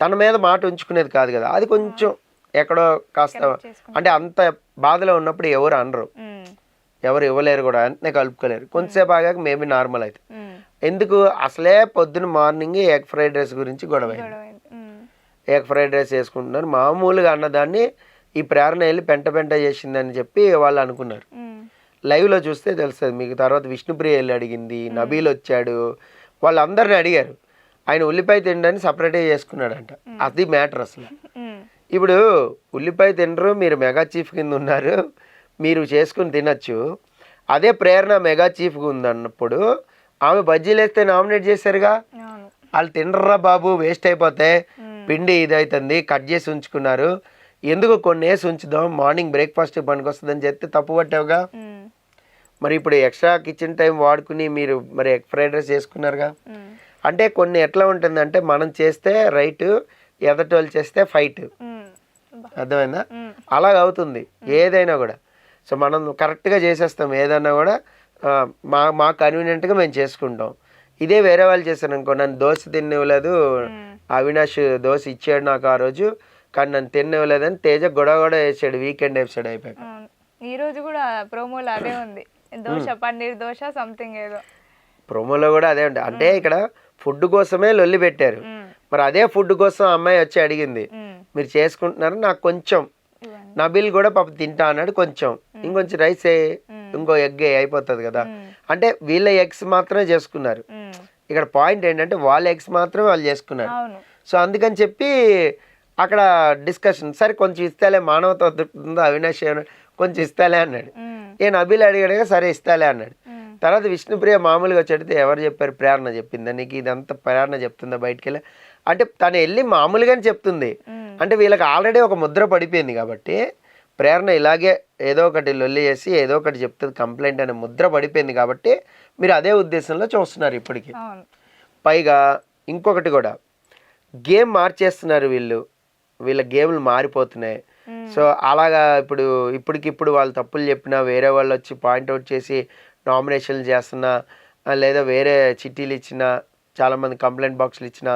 తన మీద మాట ఉంచుకునేది కాదు కదా, అది కొంచెం ఎక్కడో కాస్త అంటే అంత బాధలో ఉన్నప్పుడు ఎవరు అనరు, ఎవరు ఇవ్వలేరు కూడా, అంతే కలుపుకోలేరు. కొంతసేపు ఆగాక మేబీ నార్మల్ అవుతుంది. ఎందుకు అసలే పొద్దున్న మార్నింగ్ ఎగ్ ఫ్రైడ్ రైస్ గురించి గొడవ అయింది. ఎగ్ ఫ్రైడ్ రైస్ వేసుకుంటున్నారు, మామూలుగా అన్నదాన్ని ఈ ప్రేరణ వెళ్ళి పెంట చేసిందని చెప్పి వాళ్ళు అనుకున్నారు. లైవ్లో చూస్తే తెలుస్తుంది మీకు. తర్వాత విష్ణుప్రియ వెళ్ళి అడిగింది, నబీల్ వచ్చాడు, వాళ్ళందరిని అడిగారు. ఆయన ఉల్లిపాయ తినడాన్ని సపరేట్గా చేసుకున్నాడంట. అది మ్యాటర్ అసలు. ఇప్పుడు ఉల్లిపాయ తినరు, మీరు మెగా చీఫ్ కింద ఉన్నారు, మీరు చేసుకుని తినచ్చు. అదే ప్రేరణ మెగా చీఫ్గా ఉందన్నప్పుడు ఆమె బజ్జీలు వేస్తే నామినేట్ చేశారుగా, వాళ్ళు తినర్రా బాబు వేస్ట్ అయిపోతే పిండి ఇదవుతుంది, కట్ చేసి ఉంచుకున్నారు, ఎందుకు కొన్ని వేసి ఉంచుదాం, మార్నింగ్ బ్రేక్ఫాస్ట్ పనికొస్తుందని చెప్తే తప్పు పట్టావుగా. మరి ఇప్పుడు ఎక్స్ట్రా కిచెన్ టైం వాడుకుని మీరు మరి ఎగ్ ఫ్రైడ్ రైస్ చేసుకున్నారుగా. అంటే కొన్ని ఎట్లా ఉంటుందంటే మనం చేస్తే రైట్, ఎదటి వాళ్ళు చేస్తే ఫైట్. అర్థమైందా? అలాగ అవుతుంది ఏదైనా కూడా. సో మనం కరెక్ట్గా చేసేస్తాం ఏదైనా కూడా, మా కన్వీనియంట్గా మేము చేసుకుంటాం. ఇదే వేరే వాళ్ళు చేశాను అనుకో, నన్ను దోశ తినివ్వలేదు, అవినాష్ దోశ ఇచ్చాడు నాకు ఆ రోజు, కానీ నన్ను తినివ్వలేదని తేజ గొడవ వేసాడు వీకెండ్ ఎపిసోడ్ అయిపోయాక. ఈ రోజు కూడా ప్రోమోలో అదే ఉంది, దోశ పన్నీర్ దోశ సంథింగ్ ఏదో ప్రోమోలో కూడా అదే ఉంటుంది. అంటే ఇక్కడ ఫుడ్ కోసమే లొల్లి పెట్టారు. మరి అదే ఫుడ్ కోసం అమ్మాయి వచ్చి అడిగింది, మీరు చేసుకుంటున్నారు నాకు కొంచెం, నబిల్ కూడా పాప తింటా అన్నాడు, కొంచెం ఇంకొంచెం రైస్ ఇంకో ఎగ్ అయిపోతుంది కదా. అంటే వీళ్ళ ఎగ్స్ మాత్రమే చేసుకున్నారు. ఇక్కడ పాయింట్ ఏంటంటే వాళ్ళ ఎగ్స్ మాత్రమే వాళ్ళు చేసుకున్నారు. సో అందుకని చెప్పి అక్కడ డిస్కషన్, సరే కొంచెం ఇస్తాలే, మానవత ఉందో అవినాష్ కొంచెం ఇస్తాలే అన్నాడు. నబిల్ అడిగాడుగా, సరే ఇస్తాలే అన్నాడు. తర్వాత విష్ణుప్రియ మామూలుగా చెడితే ఎవరు చెప్పారు, ప్రేరణ చెప్పిందా నీకు ఇదంతా, ప్రేరణ చెప్తుందా బయటికి వెళ్ళి అంటే, తను వెళ్ళి మామూలుగానే చెప్తుంది. అంటే వీళ్ళకి ఆల్రెడీ ఒక ముద్ర పడిపోయింది కాబట్టి ప్రేరణ ఇలాగే ఏదో ఒకటి లొల్లి చేసి ఏదో ఒకటి చెప్తుంది, కంప్లైంట్ అనే ముద్ర పడిపోయింది కాబట్టి మీరు అదే ఉద్దేశంలో చూస్తున్నారు ఇప్పటికీ. పైగా ఇంకొకటి కూడా, గేమ్ మార్చేస్తున్నారు వీళ్ళ గేమ్లు మారిపోతున్నాయి. సో అలాగా ఇప్పటికిప్పుడు వాళ్ళు తప్పులు చెప్పినా వేరే వాళ్ళు వచ్చి పాయింట్అవుట్ చేసి నామినేషన్లు చేస్తున్నా, లేదా వేరే చిట్టీలు ఇచ్చినా, చాలామంది కంప్లైంట్ బాక్సులు ఇచ్చినా,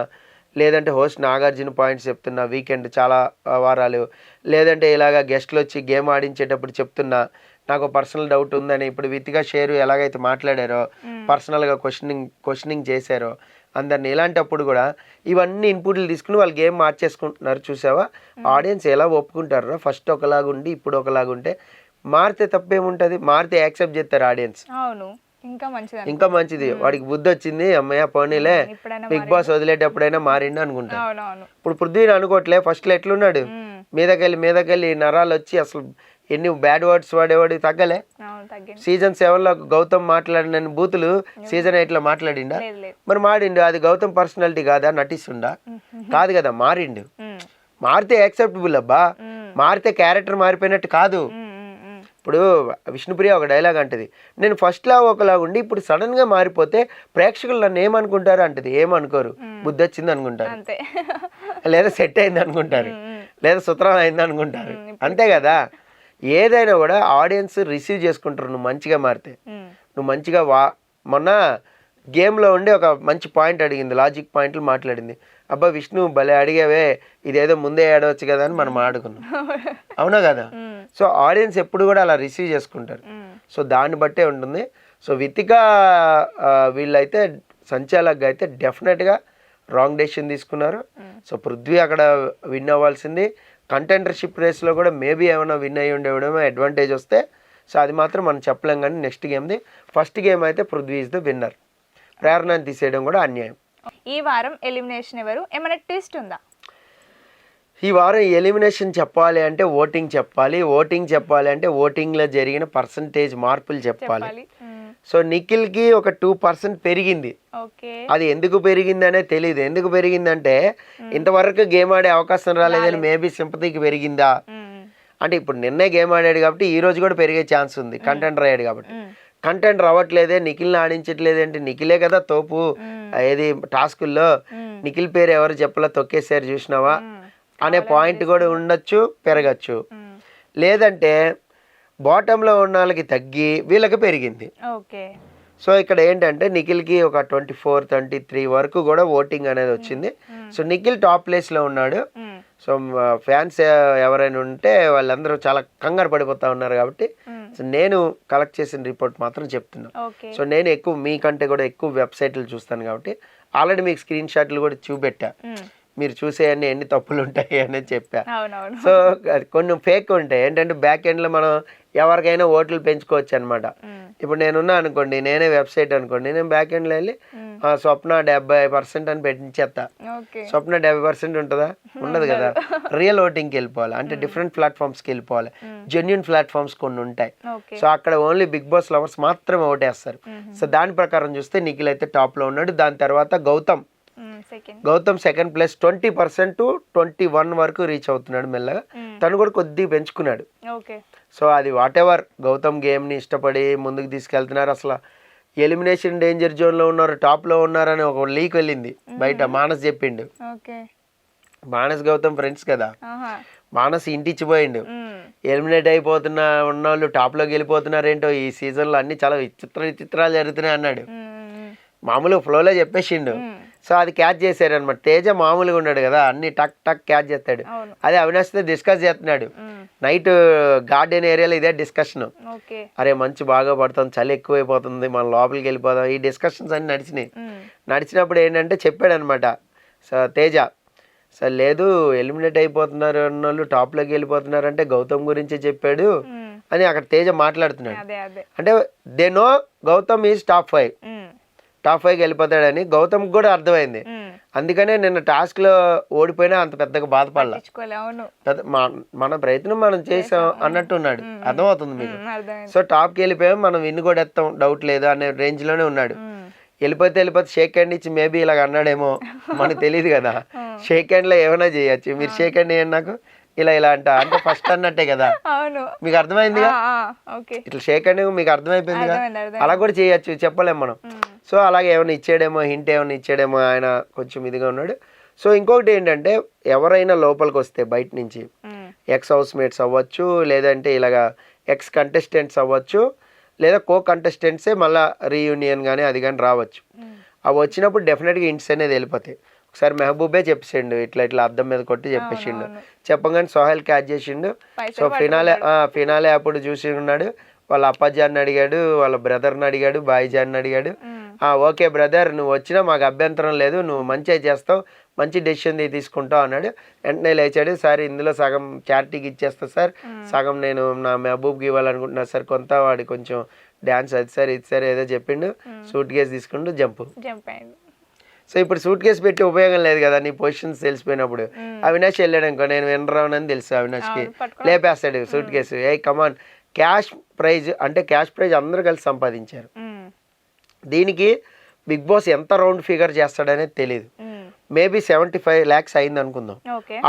లేదంటే హోస్ట్ నాగార్జున పాయింట్స్ చెప్తున్నా వీకెండ్ చాలా వారాలు, లేదంటే ఇలాగ గెస్ట్లు వచ్చి గేమ్ ఆడించేటప్పుడు చెప్తున్నా నాకు పర్సనల్ డౌట్ ఉందని, ఇప్పుడు వితిగా షేరు ఎలాగైతే మాట్లాడారో, పర్సనల్గా క్వశ్చనింగ్ చేశారో అందరిని, ఇలాంటప్పుడు కూడా ఇవన్నీ ఇన్పుట్లు తీసుకుని వాళ్ళు గేమ్ మార్చేసుకుంటున్నారు. చూసావా ఆడియన్స్ ఎలా ఒప్పుకుంటారో, ఫస్ట్ ఒకలాగుండి ఇప్పుడు ఒకలాగుంటే, మారితే తప్పేముంటుంది, మారితే యాక్సెప్ట్ చేస్తారు ఆడియన్స్. ఇంకా మంచిది, వాడికి బుద్ధి వచ్చింది అమ్మయ్య పోనీలే, బిగ్ బాస్ వదిలేటప్పుడైనా మారిండు అనుకుంటా. ఇప్పుడు పృథ్వీని అనుకోవట్లే, ఫస్ట్లో ఎట్లున్నాడు, మీదకెళ్ళి నరాలు వచ్చి అసలు ఎన్ని బ్యాడ్ వర్డ్స్ వాడేవాడు తగ్గలే. అవును తగ్గింది. సీజన్ 7లో గౌతమ్ మాట్లాడిన బూతులు సీజన్ 8లో మాట్లాడిండా? లేదు లేదు. మరి మారిండు, అది గౌతమ్ పర్సనాలిటీ కాదా? నటిస్తుండా? కాదు కదా, మారిండు. మారితే యాక్సెప్టబుల్ అబ్బా, మారితే క్యారెక్టర్ మారిపోయినట్టు కాదు. ఇప్పుడు విష్ణుప్రియ ఒక డైలాగ్ అంటది, నేను ఫస్ట్లా ఒకలాగా ఉండి ఇప్పుడు సడన్గా మారిపోతే ప్రేక్షకులు నన్ను ఏమనుకుంటారు అంటది. ఏమనుకోరు, బుద్ధి వచ్చింది అనుకుంటారు, అంతే. లేదా సెట్ అయింది అనుకుంటారు, లేదా సుతరం అయింది అనుకుంటారు, అంతే కదా. ఏదైనా కూడా ఆడియన్స్ రిసీవ్ చేసుకుంటారు నువ్వు మంచిగా మారితే. నువ్వు మంచిగా మొన్న గేమ్లో ఉండి ఒక మంచి పాయింట్ అడిగింది, లాజిక్ పాయింట్లు మాట్లాడింది. అబ్బా విష్ణు భలే అడిగావే, ఇదేదో ముందే ఆడవచ్చు కదా అని మనం ఆడుకున్నాం, అవునా కదా. సో ఆడియన్స్ ఎప్పుడు కూడా అలా రిసీవ్ చేసుకుంటారు. సో దాన్ని బట్టే ఉంటుంది. సో వితిక వీళ్ళైతే సంచాలక్గా అయితే డెఫినెట్గా రాంగ్ డెసిషన్ తీసుకున్నారు. సో పృథ్వీ అక్కడ విన్ అవ్వాల్సింది. కంటెండర్షిప్ రేస్లో కూడా మేబీ ఏమైనా విన్ అయ్యి ఉండేవడమో అడ్వాంటేజ్ వస్తే. సో అది మాత్రం మనం చెప్పలేం. కానీ నెక్స్ట్ గేమ్ది ఫస్ట్ గేమ్ అయితే పృథ్వీ ఇస్ ద విన్నర్. ప్రేరణని తీసేయడం కూడా అన్యాయం. ఈ వారం ఎలిమినేషన్ ఎవరు, ఏమైనా ట్విస్ట్ ఉందా? ఈ వారం ఎలిమినేషన్ చెప్పాలి అంటే ఓటింగ్ చెప్పాలి. ఓటింగ్ చెప్పాలి అంటే ఓటింగ్లో జరిగిన పర్సంటేజ్ మార్పులు చెప్పాలి. సో నిఖిల్కి ఒక 2% పెరిగింది. అది ఎందుకు పెరిగింది అనేది తెలియదు. ఎందుకు పెరిగిందంటే ఇంతవరకు గేమ్ ఆడే అవకాశం రాలేదని మేబీ సింపతికి పెరిగిందా అంటే, ఇప్పుడు నిన్నే గేమ్ ఆడాడు కాబట్టి ఈ రోజు కూడా పెరిగే ఛాన్స్ ఉంది, కంటెండర్ అయ్యాడు కాబట్టి. కంటెంట్ రావట్లేదే, నిఖిల్ని ఆడించట్లేదు అంటే నిఖిలే కదా తోపు. ఏది టాస్కుల్లో నిఖిల్ పేరు ఎవరు చెప్పలా, తొక్కేసారు చూసినావా అనే పాయింట్ కూడా ఉండొచ్చు, పెరగచ్చు. లేదంటే బాటంలో ఉన్న వాళ్ళకి తగ్గి వీళ్ళకి పెరిగింది. సో ఇక్కడ ఏంటంటే నిఖిల్కి ఒక 24-23 వరకు కూడా ఓటింగ్ అనేది వచ్చింది. సో నిఖిల్ టాప్ ప్లేస్లో ఉన్నాడు. సో ఫ్యాన్స్ ఎవరైనా ఉంటే వాళ్ళందరూ చాలా కంగారు పడిపోతా ఉన్నారు కాబట్టి సో నేను కలెక్ట్ చేసిన రిపోర్ట్ మాత్రం చెప్తున్నా. సో నేను ఎక్కువ మీకంటే కూడా ఎక్కువ వెబ్సైట్లు చూస్తాను కాబట్టి ఆల్రెడీ మీకు స్క్రీన్ షాట్లు కూడా చూపెట్టా. మీరు చూసేయన్నీ ఎన్ని తప్పులు ఉంటాయి అనేది చెప్పా. సో కొన్ని ఫేక్ ఉంటాయి. ఏంటంటే బ్యాక్ ఎండ్లో మనం ఎవరికైనా ఓట్లు పెంచుకోవచ్చు అనమాట. ఇప్పుడు నేనున్నా అనుకోండి, నేనే వెబ్సైట్ అనుకోండి, నేను బ్యాక్ ఎండ్లో వెళ్ళి స్వప్న 70% అని పెట్టించేస్తా. స్వప్న 70% ఉంటుందా? ఉండదు కదా. రియల్ ఓటింగ్కి వెళ్ళిపోవాలి అంటే డిఫరెంట్ ప్లాట్ఫామ్స్కి వెళ్ళిపోవాలి. జెన్యున్ ప్లాట్ఫామ్స్ కొన్ని ఉంటాయి. సో అక్కడ ఓన్లీ బిగ్ బాస్ లవర్స్ మాత్రమే ఓటేస్తారు. సో దాని ప్రకారం చూస్తే నిఖిల్ అయితే టాప్లో ఉన్నాడు. దాని తర్వాత గౌతమ్ సెకండ్ ప్లేస్ 20% 21 వరకు రీచ్ అవుతున్నాడు మెల్లగా. తను కూడా కొద్దిగా పెంచుకున్నాడు. సో అది వాట్ ఎవర్, గౌతమ్ గేమ్ని ఇష్టపడి ముందుకు తీసుకెళ్తున్నారు. అసలు ఎలిమినేషన్ డేంజర్ జోన్లో ఉన్నారు, టాప్లో ఉన్నారని ఒక లీక్ వెళ్ళింది బయట. మానస్ చెప్పిండు. మానస్ గౌతమ్ ఫ్రెండ్స్ కదా. మానస్ ఇంటిచ్చిపోయిండు. ఎలిమినేట్ అయిపోతున్నా ఉన్నోళ్ళు టాప్లోకి వెళ్ళిపోతున్నారు ఏంటో, ఈ సీజన్లో అన్ని చాలా విచిత్రాలు జరుగుతున్నాయి అన్నాడు. మామూలుగా ఫ్లోలో చెప్పేసిండు. సో అది క్యాచ్ చేశారు అనమాట. తేజ మామూలుగా ఉన్నాడు కదా, అన్ని టక్ టక్ క్యాచ్ చేస్తాడు. అదే అవినాష్తో డిస్కస్ చేస్తున్నాడు నైట్ గార్డెన్ ఏరియాలో. ఇదే డిస్కషన్, అరే మంచు బాగా పడుతుంది, చలి ఎక్కువైపోతుంది, మనం లోపలికి వెళ్ళిపోదాం. ఈ డిస్కషన్స్ అన్ని నడిచినాయి. నడిచినప్పుడు ఏంటంటే చెప్పాడు అనమాట సో తేజ, సార్ లేదు ఎలిమినేట్ అయిపోతున్నారు అన్నోళ్ళు టాప్లోకి వెళ్ళిపోతున్నారు అంటే గౌతమ్ గురించే చెప్పాడు అని అక్కడ తేజ మాట్లాడుతున్నాడు. అంటే they know Gautam is top 5కి వెళ్ళిపోతాడని గౌతమ్కి కూడా అర్థమైంది. అందుకనే నిన్న టాస్క్లో ఓడిపోయినా అంత పెద్దగా బాధపడలా. మన ప్రయత్నం మనం చేసాం అన్నట్టున్నాడు. అర్థమవుతుంది మీకు. సో టాప్కి వెళ్ళిపోయాం, మనం విన్ కూడా ఎత్తాం, డౌట్ లేదు అనే రేంజ్లోనే ఉన్నాడు. వెళ్ళిపోతే షేక్ హ్యాండ్ ఇచ్చి మేబీ ఇలాగ అన్నాడేమో, మనకు తెలియదు కదా. షేక్ హ్యాండ్లో ఏమైనా చేయొచ్చు. మీరు షేక్ హ్యాండ్ ఇవ్వండి నాకు, ఇలా ఇలా అంటే ఫస్ట్ అన్నట్టే కదా. మీకు అర్థమైందిగా, ఇట్లా షేక్ హ్యాండ్ మీకు అర్థమైపోయింది కదా. అలా కూడా చేయొచ్చు, చెప్పలేం మనం. సో అలాగే ఏమైనా ఇచ్చాడేమో, హింట్ ఏమైనా ఇచ్చాడేమో, ఆయన కొంచెం ఇదిగా ఉన్నాడు. సో ఇంకొకటి ఏంటంటే ఎవరైనా లోపలికి వస్తే బయట నుంచి ఎక్స్ హౌస్ మేట్స్ అవ్వచ్చు, లేదంటే ఇలాగా ఎక్స్ కంటెస్టెంట్స్ అవ్వచ్చు, లేదా కో కంటెస్టెంట్సే మళ్ళీ రీయూనియన్ కానీ అది కానీ రావచ్చు. అవి వచ్చినప్పుడు డెఫినెట్గా ఇంట్స్ అనేది వెళ్ళిపోతాయి. ఒకసారి మెహబూబే చెప్పేసిండు, ఇట్లా ఇట్లా అద్దం మీద కొట్టి చెప్పేసిండు. చెప్పగానే సోహెల్ క్యాచ్ చేసిండు. సో ఫినాలే అప్పుడు చూసి ఉన్నాడు. వాళ్ళ అప్పాజాన్ని అడిగాడు, వాళ్ళ బ్రదర్ని అడిగాడు, బాయిజాన్ని అడిగాడు. ఓకే బ్రదర్, నువ్వు వచ్చినా మాకు అభ్యంతరం లేదు, నువ్వు మంచిగా చేస్తావు, మంచి డెసిషన్ తీసుకుంటావు అన్నాడు. వెంటనే లేచాడు, సార్ ఇందులో సగం చారిటీకి ఇచ్చేస్తా సార్, సగం నేను నా మెహబూబ్కి ఇవ్వాలనుకుంటున్నా సార్, కొంత వాడి కొంచెం డ్యాన్స్ అది సార్ ఇది సార్ ఏదో చెప్పిండు. సూట్ కేసు తీసుకుంటూ జంప్ అయింది. సో ఇప్పుడు సూట్ కేసు పెట్టి ఉపయోగం లేదు కదా నీ పొజిషన్స్ తెలిసిపోయినప్పుడు. అవినాష్ వెళ్ళాడు అనుకో, నేను వినరానని తెలుసు అవినాష్కి, లేపేస్తాడు సూట్ కేసు. ఏ కమాన్, క్యాష్ ప్రైజ్ అంటే క్యాష్ ప్రైజ్ అందరూ కలిసి సంపాదించారు. దీనికి బిగ్ బాస్ ఎంత రౌండ్ ఫిగర్ చేస్తాడనేది తెలియదు. మేబీ 75 lakhs అయింది అనుకుందాం.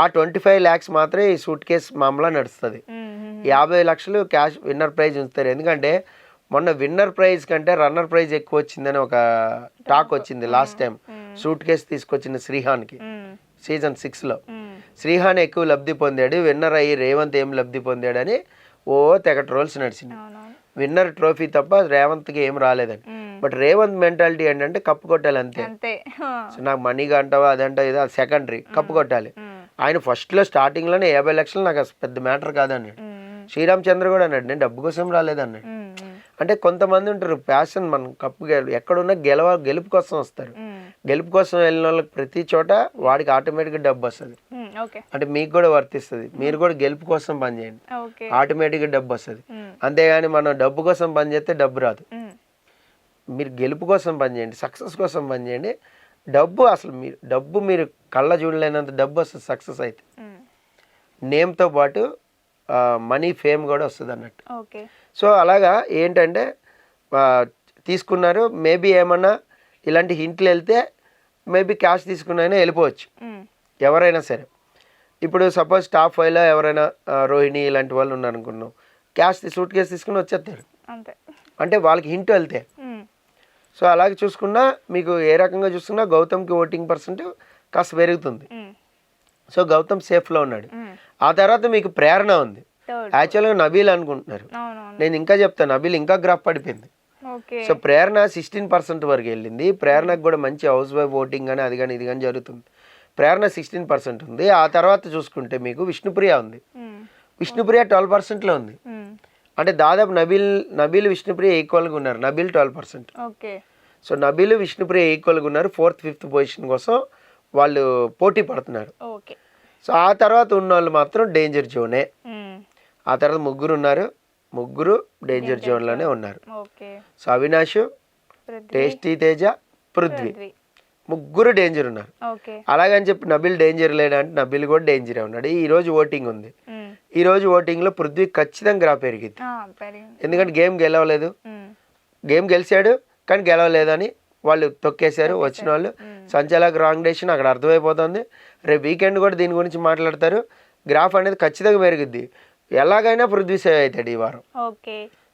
ఆ 25 lakhs మాత్రమే ఈ సూట్ కేసు మామూలుగా నడుస్తుంది. 50 లక్షలు క్యాష్ విన్నర్ ప్రైజ్ ఉంచుతారు. ఎందుకంటే మొన్న విన్నర్ ప్రైజ్ కంటే రన్నర్ ప్రైజ్ ఎక్కువ వచ్చిందని ఒక టాక్ వచ్చింది లాస్ట్ టైం. సూట్ కేసు తీసుకొచ్చిన శ్రీహాన్కి సీజన్ 6లో శ్రీహాన్ ఎక్కువ లబ్ధి పొందాడు, విన్నర్ అయ్యి రేవంత్ ఏం లబ్ధి పొందాడని తెగ ట్రోల్స్ నడిచింది. విన్నర్ ట్రోఫీ తప్ప రేవంత్కి ఏం రాలేదని. బట్ రేవంత్ మెంటాలిటీ ఏంటంటే కప్పు కొట్టాలి అంతే. సో నాకు మనీగా అంటావా అదంటా ఇది అది సెకండరీ, కప్పు కొట్టాలి. ఆయన ఫస్ట్లో స్టార్టింగ్లోనే 50 లక్షలు నాకు అసలు పెద్ద మ్యాటర్ కాదన్నాడు. శ్రీరామ్ చంద్ర కూడా అన్నాడు నేను డబ్బు కోసం రాలేదన్నాడు. అంటే కొంతమంది ఉంటారు ప్యాషన్, మనం కప్పు ఎక్కడున్నా గెలుపు కోసం వస్తారు. గెలుపు కోసం వెళ్ళిన వాళ్ళకి ప్రతి చోట వాడికి ఆటోమేటిక్గా డబ్బు వస్తుంది. అంటే మీకు కూడా వర్తిస్తుంది. మీరు కూడా గెలుపు కోసం పనిచేయండి, ఆటోమేటిక్గా డబ్బు వస్తుంది. అంతేగాని మనం డబ్బు కోసం పనిచేస్తే డబ్బు రాదు. మీరు గెలుపు కోసం పనిచేయండి, సక్సెస్ కోసం పనిచేయండి. డబ్బు అసలు మీరు కళ్ళ చూడలేనంత డబ్బు వస్తుంది సక్సెస్ అయితే. నేమ్తో పాటు మనీ ఫేమ్ కూడా వస్తుంది అన్నట్టు. సో అలాగా ఏంటంటే తీసుకున్నారు. మేబీ ఏమన్నా ఇలాంటి హింట్లు వెళ్తే మేబీ క్యాష్ తీసుకున్నైనా వెళ్ళిపోవచ్చు ఎవరైనా సరే. ఇప్పుడు సపోజ్ టాప్ 5లో ఎవరైనా రోహిణి ఇలాంటి వాళ్ళు ఉన్నారనుకున్నాం, క్యాష్ సూట్ కేసు తీసుకుని వచ్చేస్తారు. అంటే వాళ్ళకి హింట్ వెళ్తే. సో అలాగే చూసుకున్నా మీకు ఏ రకంగా చూసుకున్నా గౌతమ్కి ఓటింగ్ పర్సెంట్ కాస్త పెరుగుతుంది. సో గౌతమ్ సేఫ్లో ఉన్నాడు. ఆ తర్వాత మీకు ప్రేరణ ఉంది. యాక్చువల్గా నబీల్ అనుకుంటున్నారు, నేను ఇంకా చెప్తాను నబీల్ ఇంకా గ్రాఫ్ పడిపోయింది. సో ప్రేరణ 16% వరకు వెళ్ళింది. ప్రేరణకు కూడా మంచి హౌస్ వైఫ్ ఓటింగ్ కానీ అది కానీ ఇది కానీ జరుగుతుంది. ప్రేరణ 16% ఉంది. ఆ తర్వాత చూసుకుంటే మీకు విష్ణుప్రియ ఉంది. విష్ణుప్రియ 12%లో ఉంది. అంటే దాదాపు నబీల్ విష్ణుప్రియ ఈక్వల్గా ఉన్నారు. నబీల్ 12%. సో నబీల్ విష్ణుప్రియ ఈక్వల్గా ఉన్నారు. 4th 5th పొజిషన్ కోసం వాళ్ళు పోటీ పడుతున్నారు. సో ఆ తర్వాత ఉన్న వాళ్ళు మాత్రం డేంజర్ జోనే. ఆ తర్వాత ముగ్గురు ఉన్నారు, ముగ్గురు డేంజర్ జోన్లోనే ఉన్నారు. సో అవినాష్, టేస్టీ తేజ, పృథ్వీ ముగ్గురు డేంజర్ ఉన్నారు. అలాగని చెప్పి నబీల్ డేంజర్ లేడంటే నబీల్ కూడా డేంజరే ఉన్నాడు. ఈ రోజు ఓటింగ్ ఉంది. ఈ రోజు ఓటింగ్ లో పృథ్వీ ఖచ్చితంగా గ్రాఫ్ పెరిగింది. ఎందుకంటే గేమ్ గెలవలేదు, గేమ్ గెలిచాడు కానీ గెలవలేదని వాళ్ళు తొక్కేశారు వచ్చిన వాళ్ళు. సంచాలక్ రాంగ్ డెసిషన్ అక్కడ అర్థమైపోతుంది. రేపు వీకెండ్ కూడా దీని గురించి మాట్లాడతారు. గ్రాఫ్ అనేది ఖచ్చితంగా పెరుగుద్ది. ఎలాగైనా పృథ్వీ సేవ్ అవుతాడు ఈ వారం.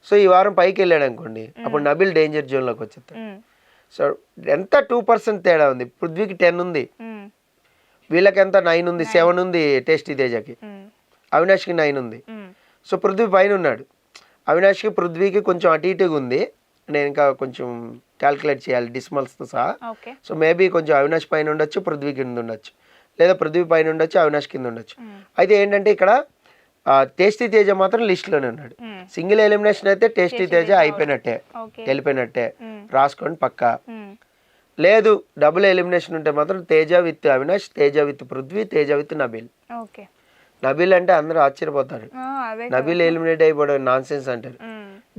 సో ఈ వారం పైకి వెళ్ళాడు అనుకోండి, అప్పుడు నబీల్ డేంజర్ జోన్లోకి వచ్చేస్తాడు. సో ఎంత 2% తేడా ఉంది. పృథ్వీకి 10 ఉంది, వీళ్ళకి ఎంత 9 ఉంది, 7 ఉంది టేస్టీ తేజకి. అవినాష్కి 9 ఉంది. సో పృథ్వీ పైన ఉన్నాడు. అవినాష్కి పృథ్వీకి కొంచెం అటు ఇటుగా ఉంది. నేను ఇంకా కొంచెం క్యాల్కులేట్ చేయాలి డిస్మల్స్తో సహా. సో మేబీ కొంచెం అవినాష్ పైన ఉండొచ్చు, పృథ్వీ కింద ఉండొచ్చు, లేదా పృథ్వీ పైన ఉండొచ్చు, అవినాష్ కింద ఉండొచ్చు. అయితే ఏంటంటే ఇక్కడ టేస్టీ తేజ మాత్రం లిస్ట్లోనే ఉన్నాడు. సింగిల్ ఎలిమినేషన్ అయితే టేస్టీ తేజ అయిపోయినట్టే, వెళ్ళిపోయినట్టే, రాసుకోండి పక్కా. లేదు డబుల్ ఎలిమినేషన్ ఉంటే మాత్రం Teja with Avinash, Teja with Prithvi, Teja with Nabeel. Nabeel అంటే అందరూ ఆశ్చర్యపోతారు, నబీల్ ఎలిమినేట్ అయిపోవడం నాన్ సెన్స్ అంటారు.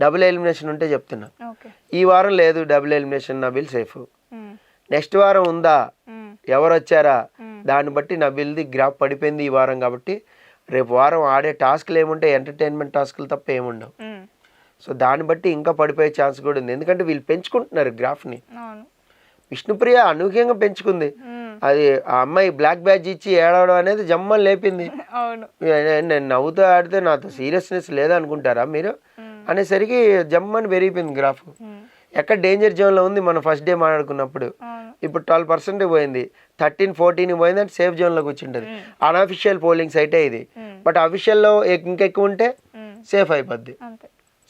డబుల్ ఎలిమినేషన్ ఉంటే చెప్తున్నా. ఈ వారం లేదు double elimination, Nabeel safe. Next వారం ఉందా, ఎవరు వచ్చారా దాన్ని బట్టి నబీల్ది గ్రాఫ్ పడిపోయింది ఈ వారం. కాబట్టి రేపు వారం ఆడే టాస్క్లు ఏముంటాయి, ఎంటర్టైన్మెంట్ టాస్క్లు తప్ప ఏముండవు. సో దాన్ని బట్టి ఇంకా పడిపోయే ఛాన్స్ కూడా ఉంది. ఎందుకంటే వీళ్ళు పెంచుకుంటున్నారు గ్రాఫ్ని. విష్ణుప్రియ అనూహ్యంగా పెంచుకుంది. అది ఆ అమ్మాయి బ్లాక్ బ్యాడ్జ్ ఇచ్చి ఏడవడం అనేది జమ్మని లేపింది. నేను నవ్వుతూ ఆడితే నాతో సీరియస్నెస్ లేదనుకుంటారా మీరు అనేసరికి జమ్మని పెరిగిపోయింది గ్రాఫ్. ఎక్కడ డేంజర్ జోన్లో ఉంది మనం ఫస్ట్ డే మాట్లాడుకున్నప్పుడు. ఇప్పుడు 12% పోయింది, 13-14 పోయింది అంటే సేఫ్ జోన్లోకి వచ్చింటుంది. అన్అఫిషియల్ పోలింగ్స్ అయితే ఇది. బట్ అఫిషియల్లో ఇంకెక్కువ ఉంటే సేఫ్ అయిపోద్ది.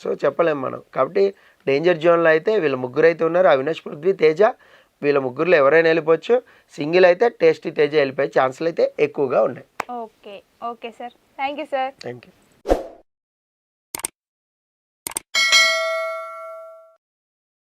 సో చెప్పలేము మనం. కాబట్టి డేంజర్ జోన్లో అయితే వీళ్ళ ముగ్గురు అయితే ఉన్నారు, అవినాష్, పృథ్వీ, తేజ. వీళ్ళ ముగ్గురులో ఎవరైనా వెళ్ళిపోవచ్చు. సింగిల్ అయితే టేస్టీ తేజ వెళ్ళిపోయే ఛాన్సులు అయితే ఎక్కువగా ఉన్నాయి. Okay sir, thank you sir. Thank you.